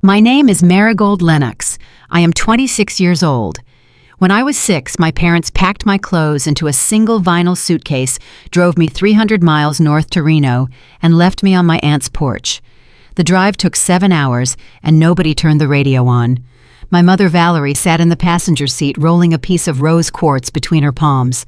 My name is Marigold Lennox. I am 26 years old. When I was 6, my parents packed my clothes into a single vinyl suitcase, drove me 300 miles north to Reno, and left me on my aunt's porch. The drive took 7 hours, and nobody turned the radio on. My mother Valerie sat in the passenger seat rolling a piece of rose quartz between her palms.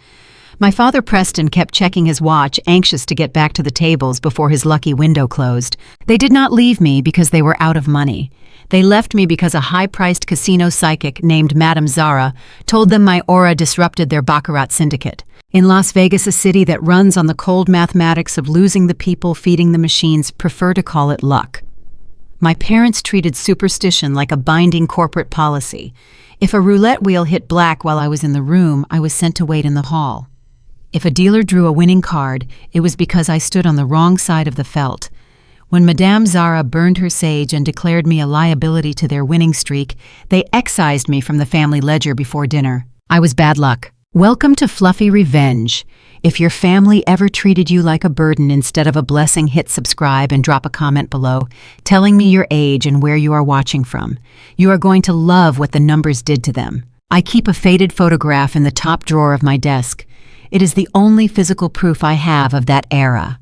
My father Preston kept checking his watch, anxious to get back to the tables before his lucky window closed. They did not leave me because they were out of money. They left me because a high-priced casino psychic named Madame Zara told them my aura disrupted their baccarat syndicate. In Las Vegas, a city that runs on the cold mathematics of losing the people feeding the machines prefer to call it luck. My parents treated superstition like a binding corporate policy. If a roulette wheel hit black while I was in the room, I was sent to wait in the hall. If a dealer drew a winning card, it was because I stood on the wrong side of the felt. When Madame Zara burned her sage and declared me a liability to their winning streak, they excised me from the family ledger before dinner. I was bad luck. Welcome to Fluffy Revenge. If your family ever treated you like a burden instead of a blessing, hit subscribe and drop a comment below, telling me your age and where you are watching from. You are going to love what the numbers did to them. I keep a faded photograph in the top drawer of my desk. It is the only physical proof I have of that era.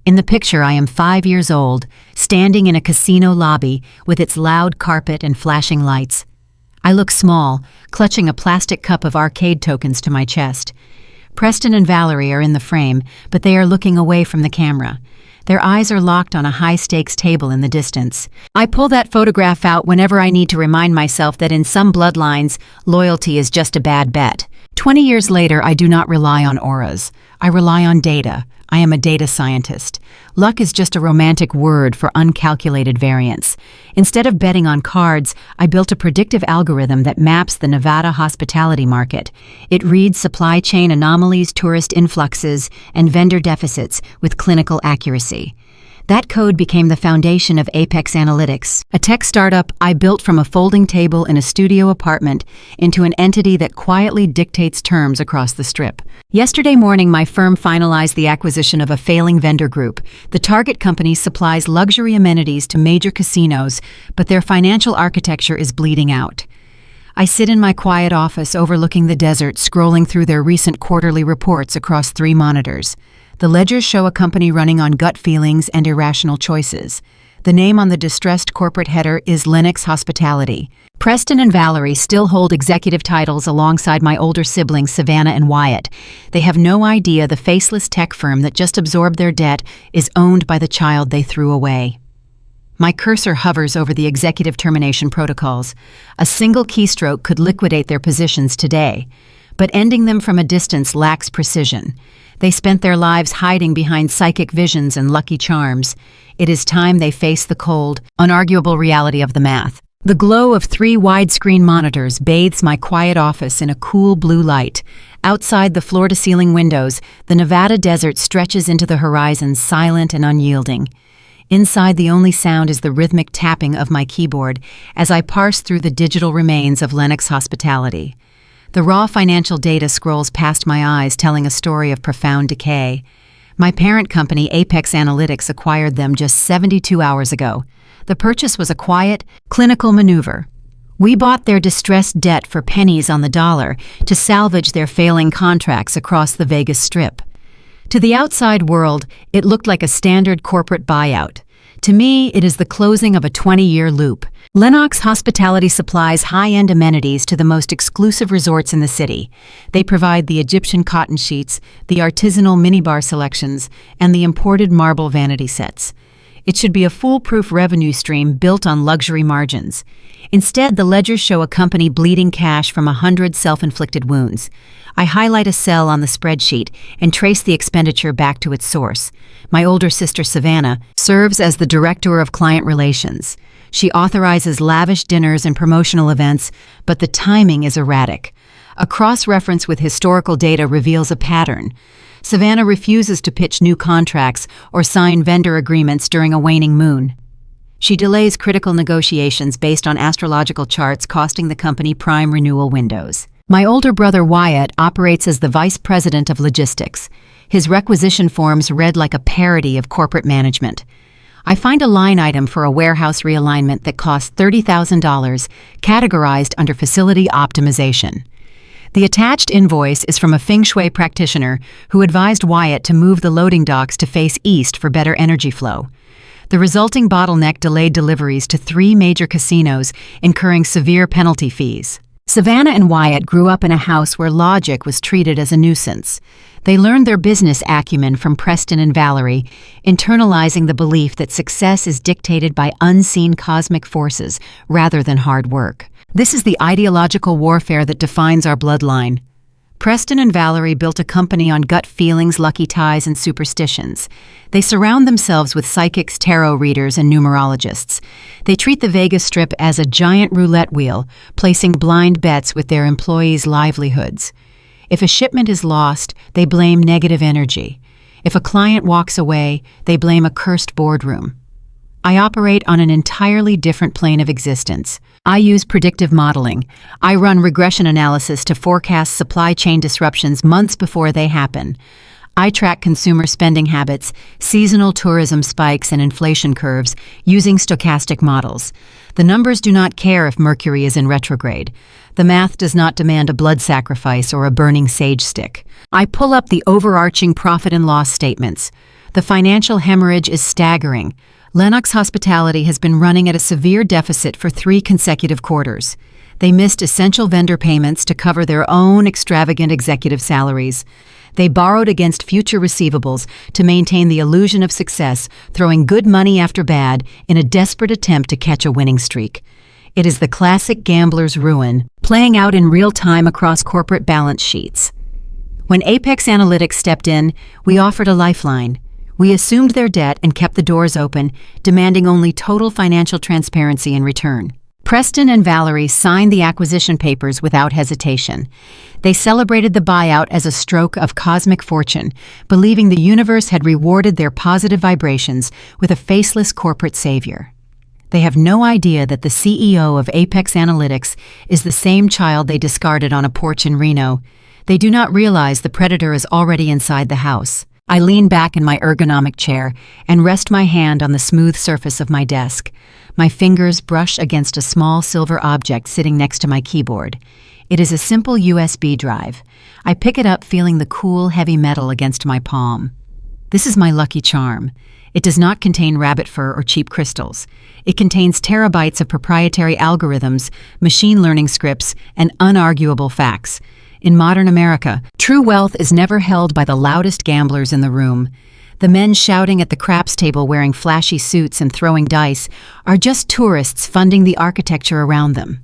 In the picture, I am 5 years old, standing in a casino lobby with its loud carpet and flashing lights. I look small, clutching a plastic cup of arcade tokens to my chest. Preston and Valerie are in the frame, but they are looking away from the camera. Their eyes are locked on a high-stakes table in the distance. I pull that photograph out whenever I need to remind myself that in some bloodlines, loyalty is just a bad bet. 20 years later, I do not rely on auras. I rely on data. I am a data scientist. Luck is just a romantic word for uncalculated variance. Instead of betting on cards, I built a predictive algorithm that maps the Nevada hospitality market. It reads supply chain anomalies, tourist influxes, and vendor deficits with clinical accuracy. That code became the foundation of Apex Analytics, a tech startup I built from a folding table in a studio apartment into an entity that quietly dictates terms across the Strip. Yesterday morning, my firm finalized the acquisition of a failing vendor group. The target company supplies luxury amenities to major casinos, but their financial architecture is bleeding out. I sit in my quiet office overlooking the desert, scrolling through their recent quarterly reports across 3 monitors. The ledgers show a company running on gut feelings and irrational choices. The name on the distressed corporate header is Lennox Hospitality. Preston and Valerie still hold executive titles alongside my older siblings Savannah and Wyatt. They have no idea the faceless tech firm that just absorbed their debt is owned by the child they threw away. My cursor hovers over the executive termination protocols. A single keystroke could liquidate their positions today, but ending them from a distance lacks precision. They spent their lives hiding behind psychic visions and lucky charms. It is time they face the cold, unarguable reality of the math. The glow of 3 widescreen monitors bathes my quiet office in a cool blue light. Outside the floor-to-ceiling windows, the Nevada desert stretches into the horizon, silent and unyielding. Inside, the only sound is the rhythmic tapping of my keyboard as I parse through the digital remains of Lennox Hospitality. The raw financial data scrolls past my eyes, telling a story of profound decay. My parent company, Apex Analytics, acquired them just 72 hours ago. The purchase was a quiet, clinical maneuver. We bought their distressed debt for pennies on the dollar to salvage their failing contracts across the Vegas Strip. To the outside world, it looked like a standard corporate buyout. To me, it is the closing of a 20-year loop. Lennox Hospitality supplies high-end amenities to the most exclusive resorts in the city. They provide the Egyptian cotton sheets, the artisanal minibar selections, and the imported marble vanity sets. It should be a foolproof revenue stream built on luxury margins. Instead, the ledgers show a company bleeding cash from 100 self-inflicted wounds. I highlight a cell on the spreadsheet and trace the expenditure back to its source. My older sister, Savannah, serves as the director of client relations. She authorizes lavish dinners and promotional events, but the timing is erratic. A cross-reference with historical data reveals a pattern. Savannah refuses to pitch new contracts or sign vendor agreements during a waning moon. She delays critical negotiations based on astrological charts, costing the company prime renewal windows. My older brother Wyatt operates as the vice president of logistics. His requisition forms read like a parody of corporate management. I find a line item for a warehouse realignment that costs $30,000, categorized under facility optimization. The attached invoice is from a feng shui practitioner who advised Wyatt to move the loading docks to face east for better energy flow. The resulting bottleneck delayed deliveries to 3 major casinos, incurring severe penalty fees. Savannah and Wyatt grew up in a house where logic was treated as a nuisance. They learned their business acumen from Preston and Valerie, internalizing the belief that success is dictated by unseen cosmic forces rather than hard work. This is the ideological warfare that defines our bloodline. Preston and Valerie built a company on gut feelings, lucky ties, and superstitions. They surround themselves with psychics, tarot readers, and numerologists. They treat the Vegas Strip as a giant roulette wheel, placing blind bets with their employees' livelihoods. If a shipment is lost, they blame negative energy. If a client walks away, they blame a cursed boardroom. I operate on an entirely different plane of existence. I use predictive modeling. I run regression analysis to forecast supply chain disruptions months before they happen. I track consumer spending habits, seasonal tourism spikes, and inflation curves using stochastic models. The numbers do not care if Mercury is in retrograde. The math does not demand a blood sacrifice or a burning sage stick. I pull up the overarching profit and loss statements. The financial hemorrhage is staggering. Lennox Hospitality has been running at a severe deficit for 3 consecutive quarters. They missed essential vendor payments to cover their own extravagant executive salaries. They borrowed against future receivables to maintain the illusion of success, throwing good money after bad in a desperate attempt to catch a winning streak. It is the classic gambler's ruin, playing out in real time across corporate balance sheets. When Apex Analytics stepped in, we offered a lifeline. We assumed their debt and kept the doors open, demanding only total financial transparency in return. Preston and Valerie signed the acquisition papers without hesitation. They celebrated the buyout as a stroke of cosmic fortune, believing the universe had rewarded their positive vibrations with a faceless corporate savior. They have no idea that the CEO of Apex Analytics is the same child they discarded on a porch in Reno. They do not realize the predator is already inside the house. I lean back in my ergonomic chair and rest my hand on the smooth surface of my desk. My fingers brush against a small silver object sitting next to my keyboard. It is a simple USB drive. I pick it up, feeling the cool, heavy metal against my palm. This is my lucky charm. It does not contain rabbit fur or cheap crystals. It contains terabytes of proprietary algorithms, machine learning scripts, and unarguable facts. In modern America, true wealth is never held by the loudest gamblers in the room. The men shouting at the craps table wearing flashy suits and throwing dice are just tourists funding the architecture around them.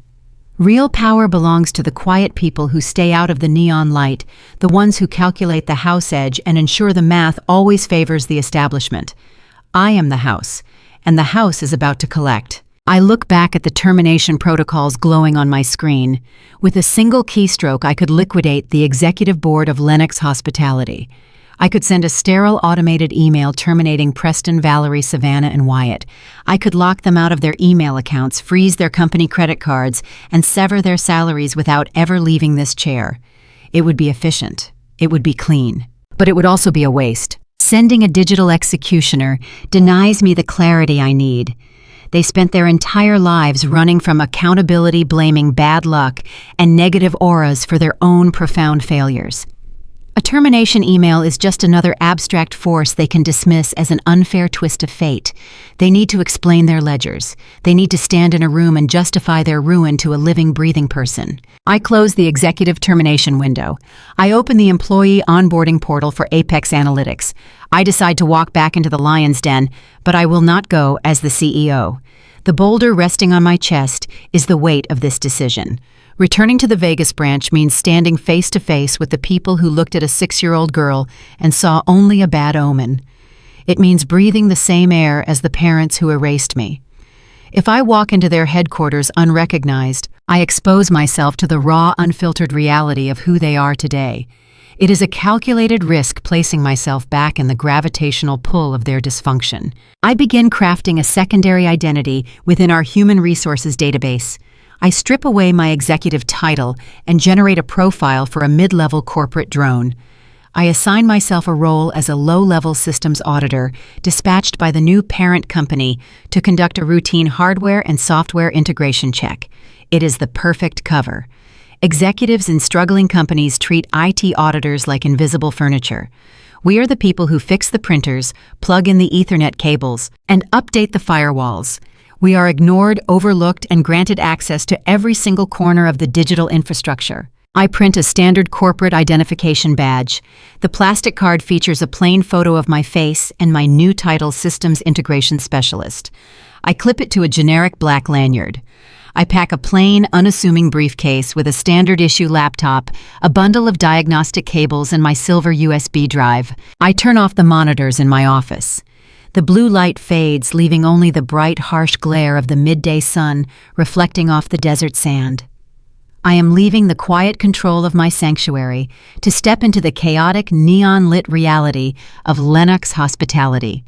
Real power belongs to the quiet people who stay out of the neon light, the ones who calculate the house edge and ensure the math always favors the establishment. I am the house, and the house is about to collect. I look back at the termination protocols glowing on my screen. With a single keystroke, I could liquidate the executive board of Lennox Hospitality. I could send a sterile automated email terminating Preston, Valerie, Savannah, and Wyatt. I could lock them out of their email accounts, freeze their company credit cards, and sever their salaries without ever leaving this chair. It would be efficient. It would be clean. But it would also be a waste. Sending a digital executioner denies me the clarity I need. They spent their entire lives running from accountability, blaming bad luck and negative auras for their own profound failures. A termination email is just another abstract force they can dismiss as an unfair twist of fate. They need to explain their ledgers. They need to stand in a room and justify their ruin to a living, breathing person. I close the executive termination window. I open the employee onboarding portal for Apex Analytics. I decide to walk back into the lion's den, but I will not go as the CEO. The boulder resting on my chest is the weight of this decision. Returning to the Vegas branch means standing face to face with the people who looked at a 6-year-old girl and saw only a bad omen. It means breathing the same air as the parents who erased me. If I walk into their headquarters unrecognized, I expose myself to the raw, unfiltered reality of who they are today. It is a calculated risk placing myself back in the gravitational pull of their dysfunction. I begin crafting a secondary identity within our human resources database. I strip away my executive title and generate a profile for a mid-level corporate drone. I assign myself a role as a low-level systems auditor dispatched by the new parent company to conduct a routine hardware and software integration check. It is the perfect cover. Executives in struggling companies treat IT auditors like invisible furniture. We are the people who fix the printers, plug in the Ethernet cables, and update the firewalls. We are ignored, overlooked, and granted access to every single corner of the digital infrastructure. I print a standard corporate identification badge. The plastic card features a plain photo of my face and my new title, Systems Integration Specialist. I clip it to a generic black lanyard. I pack a plain, unassuming briefcase with a standard-issue laptop, a bundle of diagnostic cables, and my silver USB drive. I turn off the monitors in my office. The blue light fades, leaving only the bright, harsh glare of the midday sun reflecting off the desert sand. I am leaving the quiet control of my sanctuary to step into the chaotic, neon-lit reality of Lennox hospitality.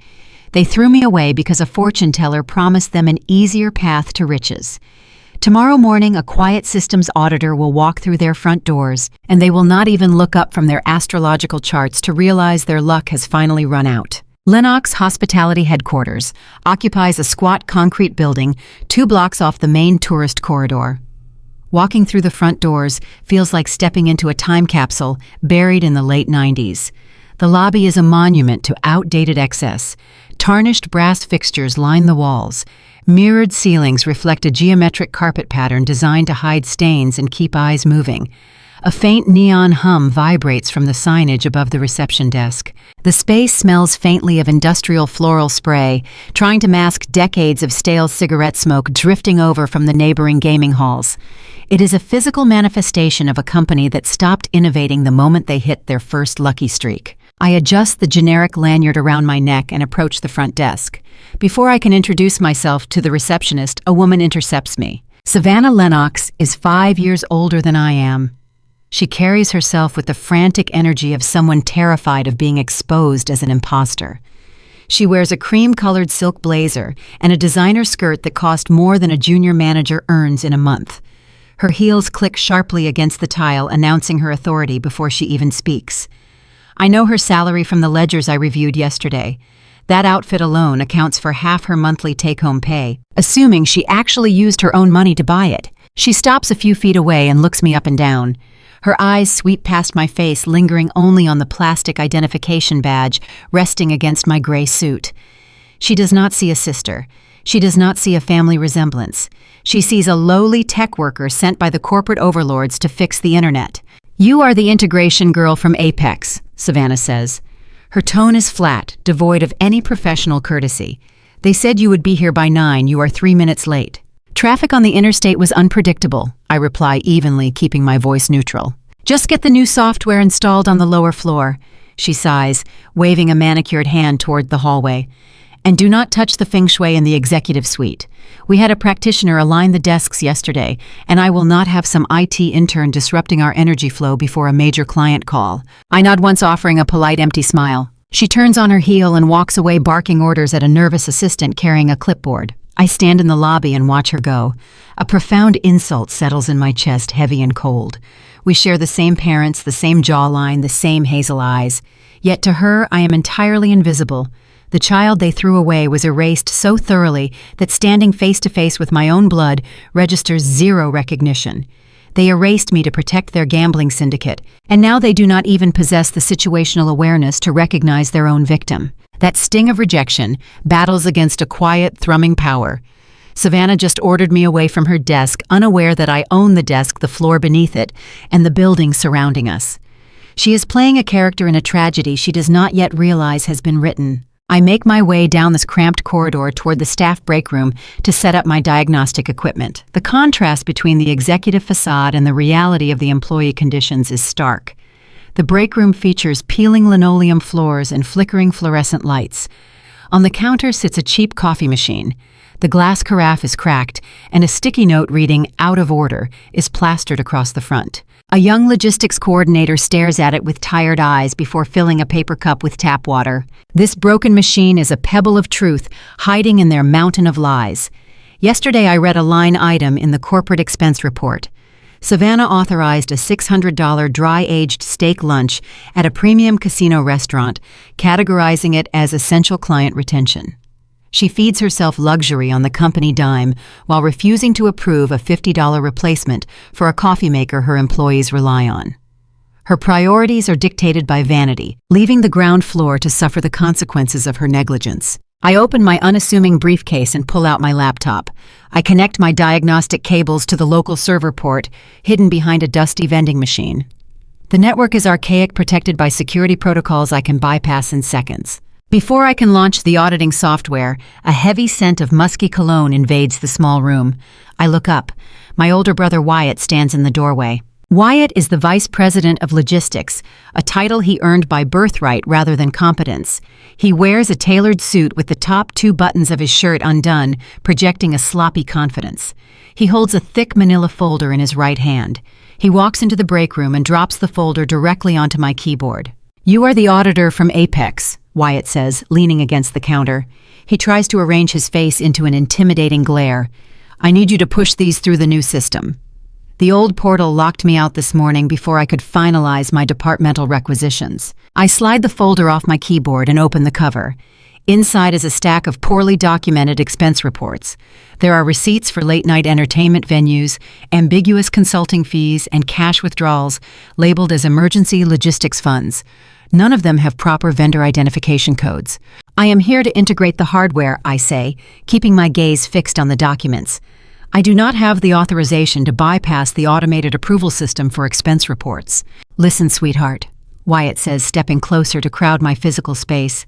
They threw me away because a fortune teller promised them an easier path to riches. Tomorrow morning, a quiet systems auditor will walk through their front doors, and they will not even look up from their astrological charts to realize their luck has finally run out. Lennox Hospitality Headquarters occupies a squat concrete building 2 blocks off the main tourist corridor. Walking through the front doors feels like stepping into a time capsule buried in the late 90s. The lobby is a monument to outdated excess. Tarnished brass fixtures line the walls. Mirrored ceilings reflect a geometric carpet pattern designed to hide stains and keep eyes moving. A faint neon hum vibrates from the signage above the reception desk. The space smells faintly of industrial floral spray, trying to mask decades of stale cigarette smoke drifting over from the neighboring gaming halls. It is a physical manifestation of a company that stopped innovating the moment they hit their first lucky streak. I adjust the generic lanyard around my neck and approach the front desk. Before I can introduce myself to the receptionist, a woman intercepts me. Savannah Lennox is 5 years older than I am. She carries herself with the frantic energy of someone terrified of being exposed as an imposter. She wears a cream-colored silk blazer and a designer skirt that cost more than a junior manager earns in a month. Her heels click sharply against the tile, announcing her authority before she even speaks. I know her salary from the ledgers I reviewed yesterday. That outfit alone accounts for half her monthly take-home pay, assuming she actually used her own money to buy it. She stops a few feet away and looks me up and down. Her eyes sweep past my face, lingering only on the plastic identification badge resting against my gray suit. She does not see a sister. She does not see a family resemblance. She sees a lowly tech worker sent by the corporate overlords to fix the internet. "You are the integration girl from Apex," Savannah says. Her tone is flat, devoid of any professional courtesy. "They said you would be here by 9. You are 3 minutes late." "Traffic on the interstate was unpredictable," I reply evenly, keeping my voice neutral. "Just get the new software installed on the lower floor," she sighs, waving a manicured hand toward the hallway. "And do not touch the feng shui in the executive suite. We had a practitioner align the desks yesterday, and I will not have some IT intern disrupting our energy flow before a major client call." I nod once, offering a polite, empty smile. She turns on her heel and walks away, barking orders at a nervous assistant carrying a clipboard. I stand in the lobby and watch her go. A profound insult settles in my chest, heavy and cold. We share the same parents, the same jawline, the same hazel eyes. Yet to her, I am entirely invisible. The child they threw away was erased so thoroughly that standing face to face with my own blood registers zero recognition. They erased me to protect their gambling syndicate, and now they do not even possess the situational awareness to recognize their own victim. That sting of rejection battles against a quiet, thrumming power. Savannah just ordered me away from her desk, unaware that I own the desk, the floor beneath it, and the building surrounding us. She is playing a character in a tragedy she does not yet realize has been written. I make my way down this cramped corridor toward the staff break room to set up my diagnostic equipment. The contrast between the executive facade and the reality of the employee conditions is stark. The break room features peeling linoleum floors and flickering fluorescent lights. On the counter sits a cheap coffee machine. The glass carafe is cracked, and a sticky note reading "out of order" is plastered across the front. A young logistics coordinator stares at it with tired eyes before filling a paper cup with tap water. This broken machine is a pebble of truth hiding in their mountain of lies. Yesterday I read a line item in the corporate expense report. Savannah authorized a $600 dry-aged steak lunch at a premium casino restaurant, categorizing it as essential client retention. She feeds herself luxury on the company dime while refusing to approve a $50 replacement for a coffee maker her employees rely on. Her priorities are dictated by vanity, leaving the ground floor to suffer the consequences of her negligence. I open my unassuming briefcase and pull out my laptop. I connect my diagnostic cables to the local server port, hidden behind a dusty vending machine. The network is archaic, protected by security protocols I can bypass in seconds. Before I can launch the auditing software, a heavy scent of musky cologne invades the small room. I look up. My older brother Wyatt stands in the doorway. Wyatt is the Vice President of Logistics, a title he earned by birthright rather than competence. He wears a tailored suit with the top 2 buttons of his shirt undone, projecting a sloppy confidence. He holds a thick manila folder in his right hand. He walks into the break room and drops the folder directly onto my keyboard. "You are the auditor from Apex," Wyatt says, leaning against the counter. He tries to arrange his face into an intimidating glare. "I need you to push these through the new system." The old portal locked me out this morning before I could finalize my departmental requisitions. I slide the folder off my keyboard and open the cover. Inside is a stack of poorly documented expense reports. There are receipts for late-night entertainment venues, ambiguous consulting fees, and cash withdrawals labeled as emergency logistics funds. None of them have proper vendor identification codes. "I am here to integrate the hardware," I say, keeping my gaze fixed on the documents. "I do not have the authorization to bypass the automated approval system for expense reports." "Listen, sweetheart," Wyatt says, stepping closer to crowd my physical space.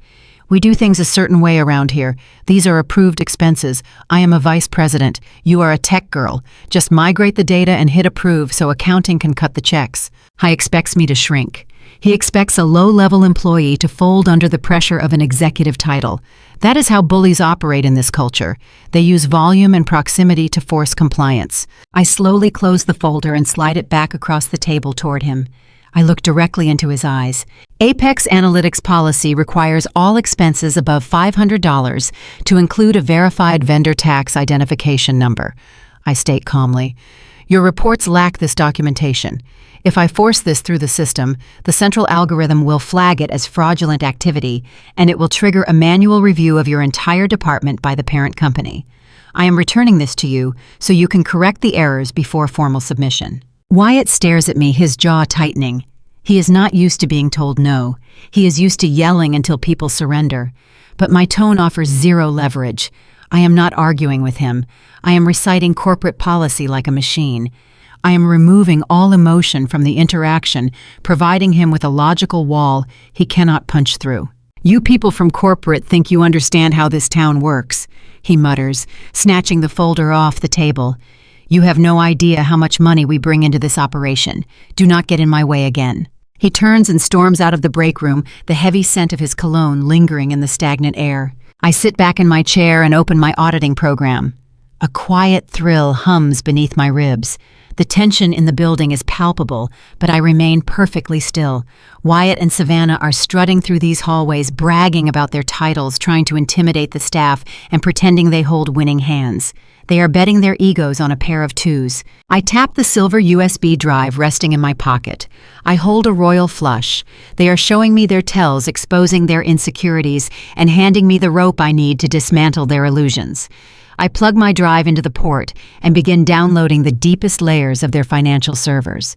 "We do things a certain way around here. These are approved expenses. I am a vice president. You are a tech girl. Just migrate the data and hit approve so accounting can cut the checks." He expects me to shrink. He expects a low-level employee to fold under the pressure of an executive title. That is how bullies operate in this culture. They use volume and proximity to force compliance. I slowly close the folder and slide it back across the table toward him. I look directly into his eyes. Apex Analytics policy requires all expenses above $500 to include a verified vendor tax identification number. I state calmly, "Your reports lack this documentation. If I force this through the system, the central algorithm will flag it as fraudulent activity, and it will trigger a manual review of your entire department by the parent company. I am returning this to you so you can correct the errors before formal submission." Wyatt stares at me, his jaw tightening. He is not used to being told no. He is used to yelling until people surrender. But my tone offers zero leverage. I am not arguing with him. I am reciting corporate policy like a machine. I am removing all emotion from the interaction, providing him with a logical wall he cannot punch through. "You people from corporate think you understand how this town works," he mutters, snatching the folder off the table. "You have no idea how much money we bring into this operation. Do not get in my way again." He turns and storms out of the break room, the heavy scent of his cologne lingering in the stagnant air. I sit back in my chair and open my auditing program. A quiet thrill hums beneath my ribs. The tension in the building is palpable, but I remain perfectly still. Wyatt and Savannah are strutting through these hallways, bragging about their titles, trying to intimidate the staff, and pretending they hold winning hands. They are betting their egos on a pair of twos. I tap the silver USB drive resting in my pocket. I hold a royal flush. They are showing me their tells, exposing their insecurities, and handing me the rope I need to dismantle their illusions. I plug my drive into the port and begin downloading the deepest layers of their financial servers.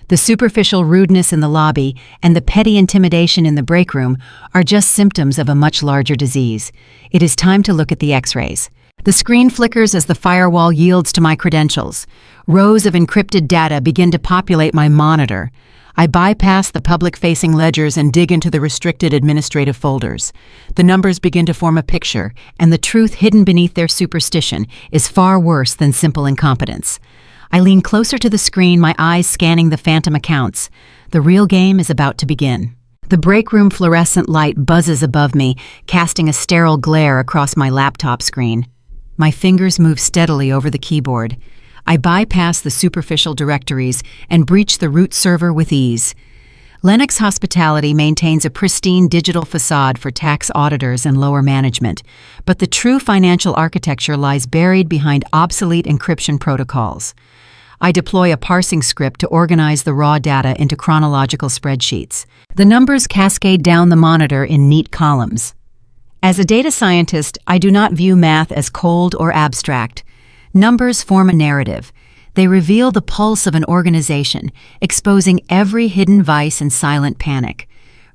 The superficial rudeness in the lobby and the petty intimidation in the break room are just symptoms of a much larger disease. It is time to look at the X-rays. The screen flickers as the firewall yields to my credentials. Rows of encrypted data begin to populate my monitor. I bypass the public-facing ledgers and dig into the restricted administrative folders. The numbers begin to form a picture, and the truth hidden beneath their superstition is far worse than simple incompetence. I lean closer to the screen, my eyes scanning the phantom accounts. The real game is about to begin. The break room fluorescent light buzzes above me, casting a sterile glare across my laptop screen. My fingers move steadily over the keyboard. I bypass the superficial directories and breach the root server with ease. Lennox Hospitality maintains a pristine digital facade for tax auditors and lower management, but the true financial architecture lies buried behind obsolete encryption protocols. I deploy a parsing script to organize the raw data into chronological spreadsheets. The numbers cascade down the monitor in neat columns. As a data scientist, I do not view math as cold or abstract. Numbers form a narrative. They reveal the pulse of an organization, exposing every hidden vice and silent panic.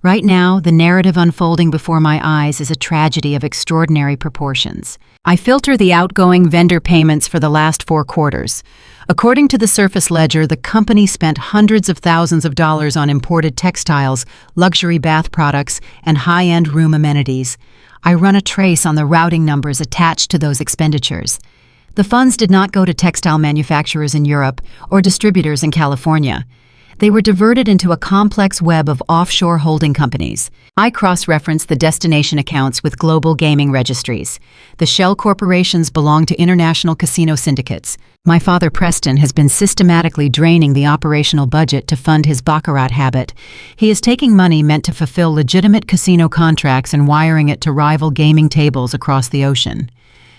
Right now, the narrative unfolding before my eyes is a tragedy of extraordinary proportions. I filter the outgoing vendor payments for the last 4 quarters. According to the surface ledger, the company spent hundreds of thousands of dollars on imported textiles, luxury bath products, and high-end room amenities. I run a trace on the routing numbers attached to those expenditures. The funds did not go to textile manufacturers in Europe or distributors in California. They were diverted into a complex web of offshore holding companies. I cross-reference the destination accounts with global gaming registries. The shell corporations belong to international casino syndicates. My father, Preston, has been systematically draining the operational budget to fund his baccarat habit. He is taking money meant to fulfill legitimate casino contracts and wiring it to rival gaming tables across the ocean.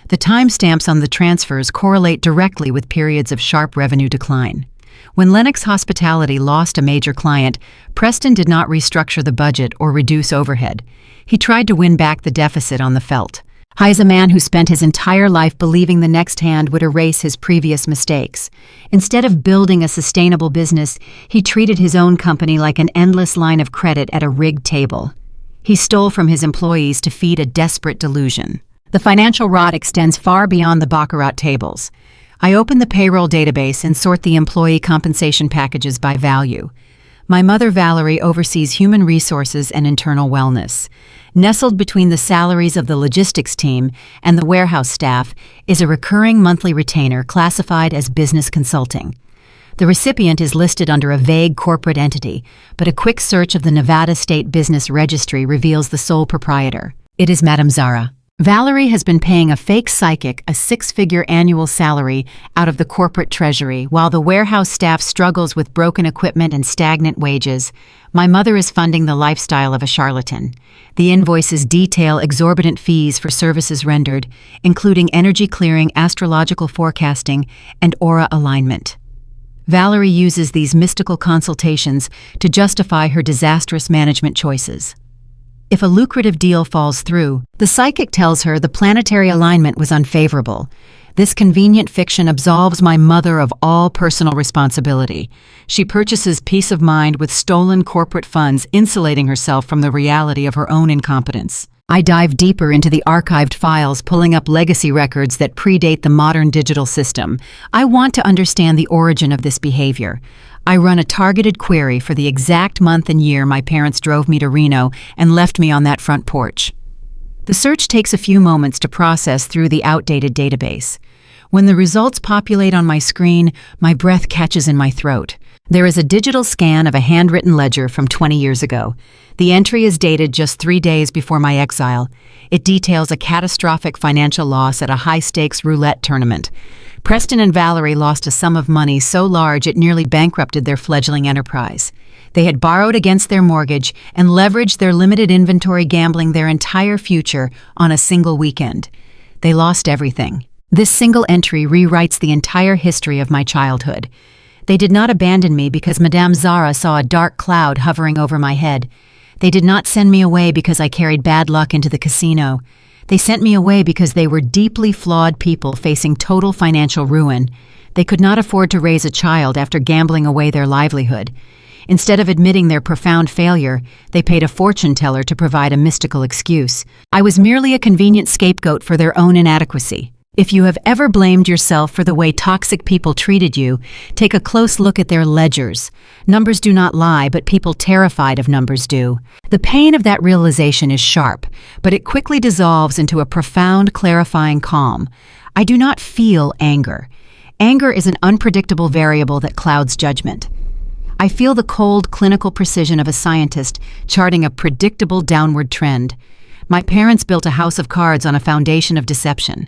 The timestamps on the transfers correlate directly with periods of sharp revenue decline. When Lennox Hospitality lost a major client, Preston did not restructure the budget or reduce overhead. He tried to win back the deficit on the felt. He is a man who spent his entire life believing the next hand would erase his previous mistakes. Instead of building a sustainable business, he treated his own company like an endless line of credit at a rigged table. He stole from his employees to feed a desperate delusion. The financial rot extends far beyond the baccarat tables. I open the payroll database and sort the employee compensation packages by value. My mother, Valerie, oversees human resources and internal wellness. Nestled between the salaries of the logistics team and the warehouse staff is a recurring monthly retainer classified as business consulting. The recipient is listed under a vague corporate entity, but a quick search of the Nevada State Business Registry reveals the sole proprietor. It is Madame Zara. Valerie has been paying a fake psychic a 6-figure annual salary out of the corporate treasury while the warehouse staff struggles with broken equipment and stagnant wages. My mother is funding the lifestyle of a charlatan. The invoices detail exorbitant fees for services rendered, including energy clearing, astrological forecasting, and aura alignment. Valerie uses these mystical consultations to justify her disastrous management choices. If a lucrative deal falls through, the psychic tells her the planetary alignment was unfavorable. This convenient fiction absolves my mother of all personal responsibility. She purchases peace of mind with stolen corporate funds, insulating herself from the reality of her own incompetence. I dive deeper into the archived files, pulling up legacy records that predate the modern digital system. I want to understand the origin of this behavior. I run a targeted query for the exact month and year my parents drove me to Reno and left me on that front porch. The search takes a few moments to process through the outdated database. When the results populate on my screen, my breath catches in my throat. There is a digital scan of a handwritten ledger from 20 years ago. The entry is dated just 3 days before my exile. It details a catastrophic financial loss at a high-stakes roulette tournament. Preston and Valerie lost a sum of money so large it nearly bankrupted their fledgling enterprise. They had borrowed against their mortgage and leveraged their limited inventory, gambling their entire future on a single weekend. They lost everything. This single entry rewrites the entire history of my childhood. They did not abandon me because Madame Zara saw a dark cloud hovering over my head. They did not send me away because I carried bad luck into the casino. They sent me away because they were deeply flawed people facing total financial ruin. They could not afford to raise a child after gambling away their livelihood. Instead of admitting their profound failure, they paid a fortune teller to provide a mystical excuse. I was merely a convenient scapegoat for their own inadequacy. If you have ever blamed yourself for the way toxic people treated you, take a close look at their ledgers. Numbers do not lie, but people terrified of numbers do. The pain of that realization is sharp, but it quickly dissolves into a profound, clarifying calm. I do not feel anger. Anger is an unpredictable variable that clouds judgment. I feel the cold, clinical precision of a scientist charting a predictable downward trend. My parents built a house of cards on a foundation of deception.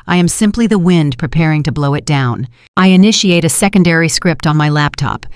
I am simply the wind preparing to blow it down. I initiate a secondary script on my laptop.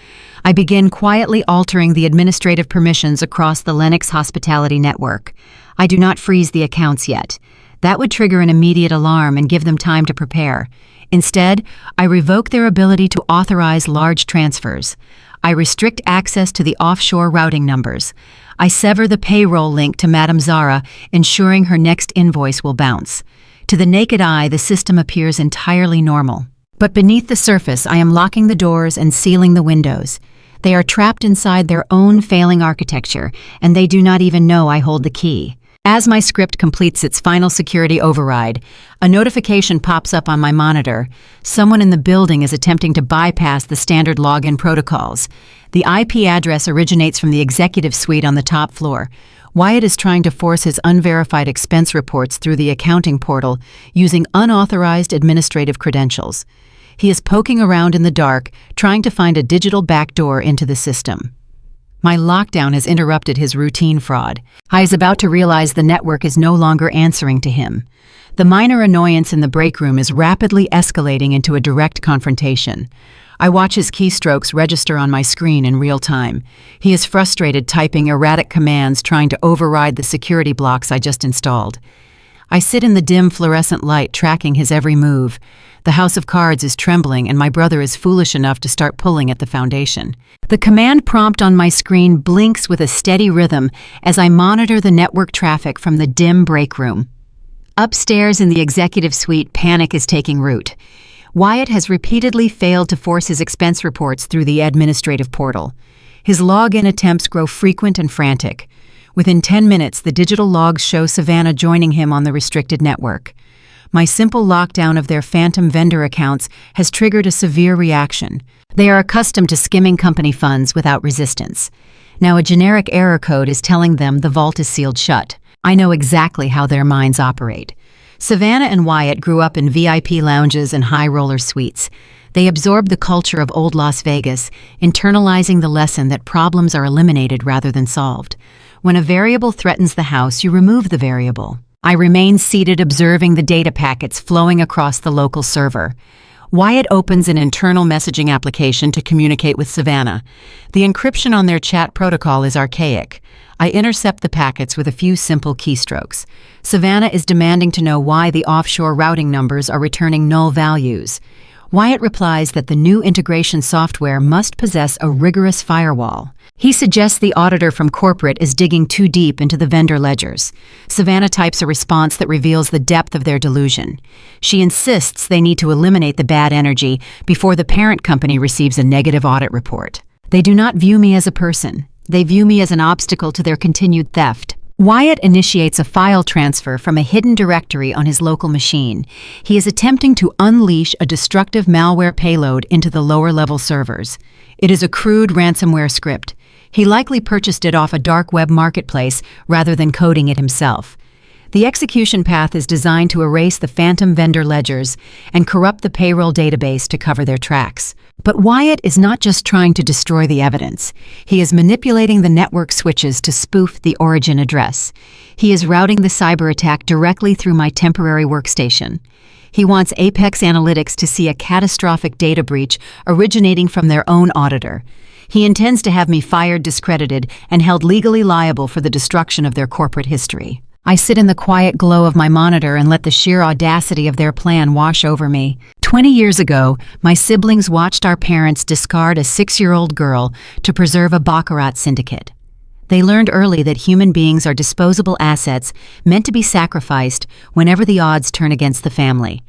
I begin quietly altering the administrative permissions across the Lennox Hospitality network. I do not freeze the accounts yet. That would trigger an immediate alarm and give them time to prepare. Instead, I revoke their ability to authorize large transfers. I restrict access to the offshore routing numbers. I sever the payroll link to Madame Zara, ensuring her next invoice will bounce. To the naked eye, the system appears entirely normal. But beneath the surface, I am locking the doors and sealing the windows. They are trapped inside their own failing architecture, and they do not even know I hold the key. As my script completes its final security override, a notification pops up on my monitor. Someone in the building is attempting to bypass the standard login protocols. The IP address originates from the executive suite on the top floor. Wyatt is trying to force his unverified expense reports through the accounting portal using unauthorized administrative credentials. He is poking around in the dark, trying to find a digital backdoor into the system. My lockdown has interrupted his routine fraud. I is about to realize the network is no longer answering to him. The minor annoyance in the break room is rapidly escalating into a direct confrontation. I watch his keystrokes register on my screen in real time. He is frustrated typing erratic commands trying to override the security blocks I just installed. I sit in the dim fluorescent light tracking his every move. The house of cards is trembling and my brother is foolish enough to start pulling at the foundation. The command prompt on my screen blinks with a steady rhythm as I monitor the network traffic from the dim break room. Upstairs in the executive suite, panic is taking root. Wyatt has repeatedly failed to force his expense reports through the administrative portal. His login attempts grow frequent and frantic. Within 10 minutes, the digital logs show Savannah joining him on the restricted network. My simple lockdown of their phantom vendor accounts has triggered a severe reaction. They are accustomed to skimming company funds without resistance. Now a generic error code is telling them the vault is sealed shut. I know exactly how their minds operate. Savannah and Wyatt grew up in VIP lounges and high-roller suites. They absorbed the culture of old Las Vegas, internalizing the lesson that problems are eliminated rather than solved. When a variable threatens the house, you remove the variable. I remain seated observing the data packets flowing across the local server. Wyatt opens an internal messaging application to communicate with Savannah. The encryption on their chat protocol is archaic. I intercept the packets with a few simple keystrokes. Savannah is demanding to know why the offshore routing numbers are returning null values. Wyatt replies that the new integration software must possess a rigorous firewall. He suggests the auditor from corporate is digging too deep into the vendor ledgers. Savannah types a response that reveals the depth of their delusion. She insists they need to eliminate the bad energy before the parent company receives a negative audit report. They do not view me as a person. They view me as an obstacle to their continued theft. Wyatt initiates a file transfer from a hidden directory on his local machine. He is attempting to unleash a destructive malware payload into the lower-level servers. It is a crude ransomware script. He likely purchased it off a dark web marketplace rather than coding it himself. The execution path is designed to erase the phantom vendor ledgers and corrupt the payroll database to cover their tracks. But Wyatt is not just trying to destroy the evidence. He is manipulating the network switches to spoof the origin address. He is routing the cyber attack directly through my temporary workstation. He wants Apex Analytics to see a catastrophic data breach originating from their own auditor. He intends to have me fired, discredited, and held legally liable for the destruction of their corporate history. I sit in the quiet glow of my monitor and let the sheer audacity of their plan wash over me. 20 years ago, my siblings watched our parents discard a 6-year-old girl to preserve a baccarat syndicate. They learned early that human beings are disposable assets meant to be sacrificed whenever the odds turn against the family.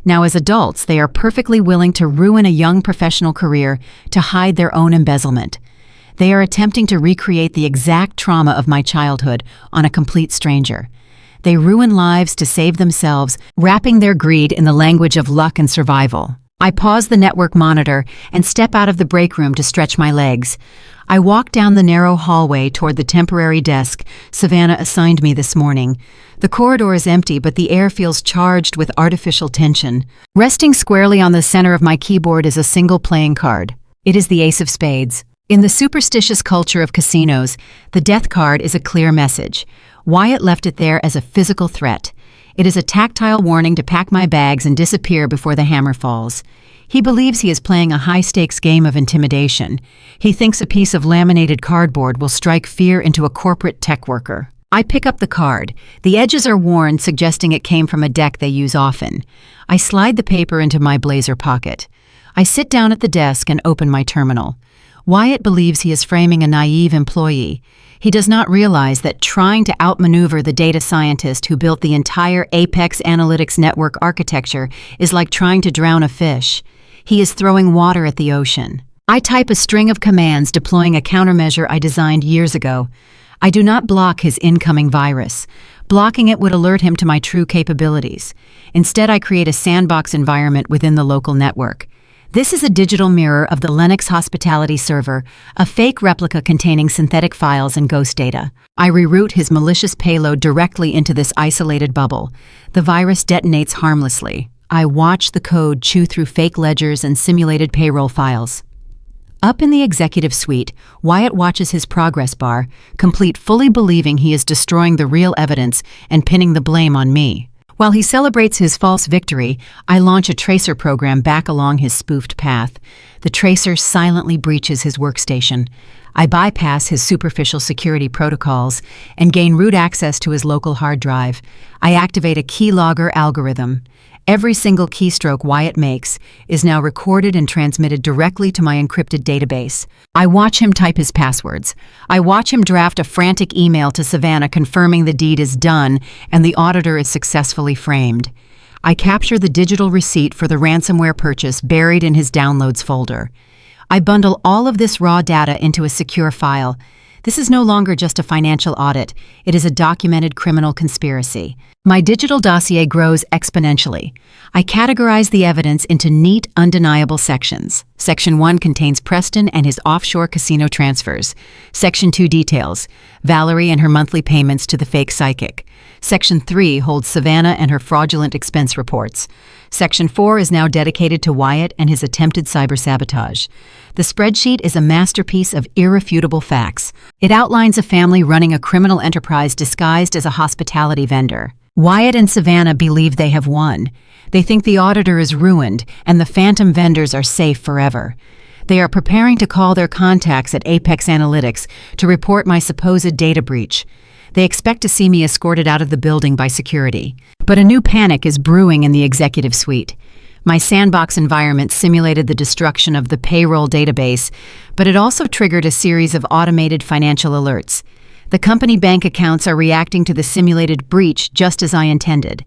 Now, as adults, they are perfectly willing to ruin a young professional career to hide their own embezzlement. They are attempting to recreate the exact trauma of my childhood on a complete stranger. They ruin lives to save themselves, wrapping their greed in the language of luck and survival. I pause the network monitor and step out of the break room to stretch my legs. I walk down the narrow hallway toward the temporary desk Savannah assigned me this morning. The corridor is empty, but the air feels charged with artificial tension. Resting squarely on the center of my keyboard is a single playing card. It is the Ace of Spades. In the superstitious culture of casinos, the death card is a clear message. Wyatt left it there as a physical threat. It is a tactile warning to pack my bags and disappear before the hammer falls. He believes he is playing a high-stakes game of intimidation. He thinks a piece of laminated cardboard will strike fear into a corporate tech worker. I pick up the card. The edges are worn, suggesting it came from a deck they use often. I slide the paper into my blazer pocket. I sit down at the desk and open my terminal. Wyatt believes he is framing a naive employee. He does not realize that trying to outmaneuver the data scientist who built the entire Apex Analytics network architecture is like trying to drown a fish. He is throwing water at the ocean. I type a string of commands deploying a countermeasure I designed years ago. I do not block his incoming virus. Blocking it would alert him to my true capabilities. Instead, I create a sandbox environment within the local network. This is a digital mirror of the Lennox hospitality server, a fake replica containing synthetic files and ghost data. I reroute his malicious payload directly into this isolated bubble. The virus detonates harmlessly. I watch the code chew through fake ledgers and simulated payroll files. Up in the executive suite, Wyatt watches his progress bar, complete, fully believing he is destroying the real evidence and pinning the blame on me. While he celebrates his false victory, I launch a tracer program back along his spoofed path. The tracer silently breaches his workstation. I bypass his superficial security protocols and gain root access to his local hard drive. I activate a keylogger algorithm. Every single keystroke Wyatt makes is now recorded and transmitted directly to my encrypted database. I watch him type his passwords. I watch him draft a frantic email to Savannah confirming the deed is done and the auditor is successfully framed. I capture the digital receipt for the ransomware purchase buried in his downloads folder. I bundle all of this raw data into a secure file. This is no longer just a financial audit. It is a documented criminal conspiracy. My digital dossier grows exponentially. I categorize the evidence into neat, undeniable sections. Section 1 contains Preston and his offshore casino transfers. Section 2 details Valerie and her monthly payments to the fake psychic. Section 3 holds Savannah and her fraudulent expense reports. Section 4 is now dedicated to Wyatt and his attempted cyber-sabotage. The spreadsheet is a masterpiece of irrefutable facts. It outlines a family running a criminal enterprise disguised as a hospitality vendor. Wyatt and Savannah believe they have won. They think the auditor is ruined and the phantom vendors are safe forever. They are preparing to call their contacts at Apex Analytics to report my supposed data breach. They expect to see me escorted out of the building by security. But a new panic is brewing in the executive suite. My sandbox environment simulated the destruction of the payroll database, but it also triggered a series of automated financial alerts. The company bank accounts are reacting to the simulated breach just as I intended.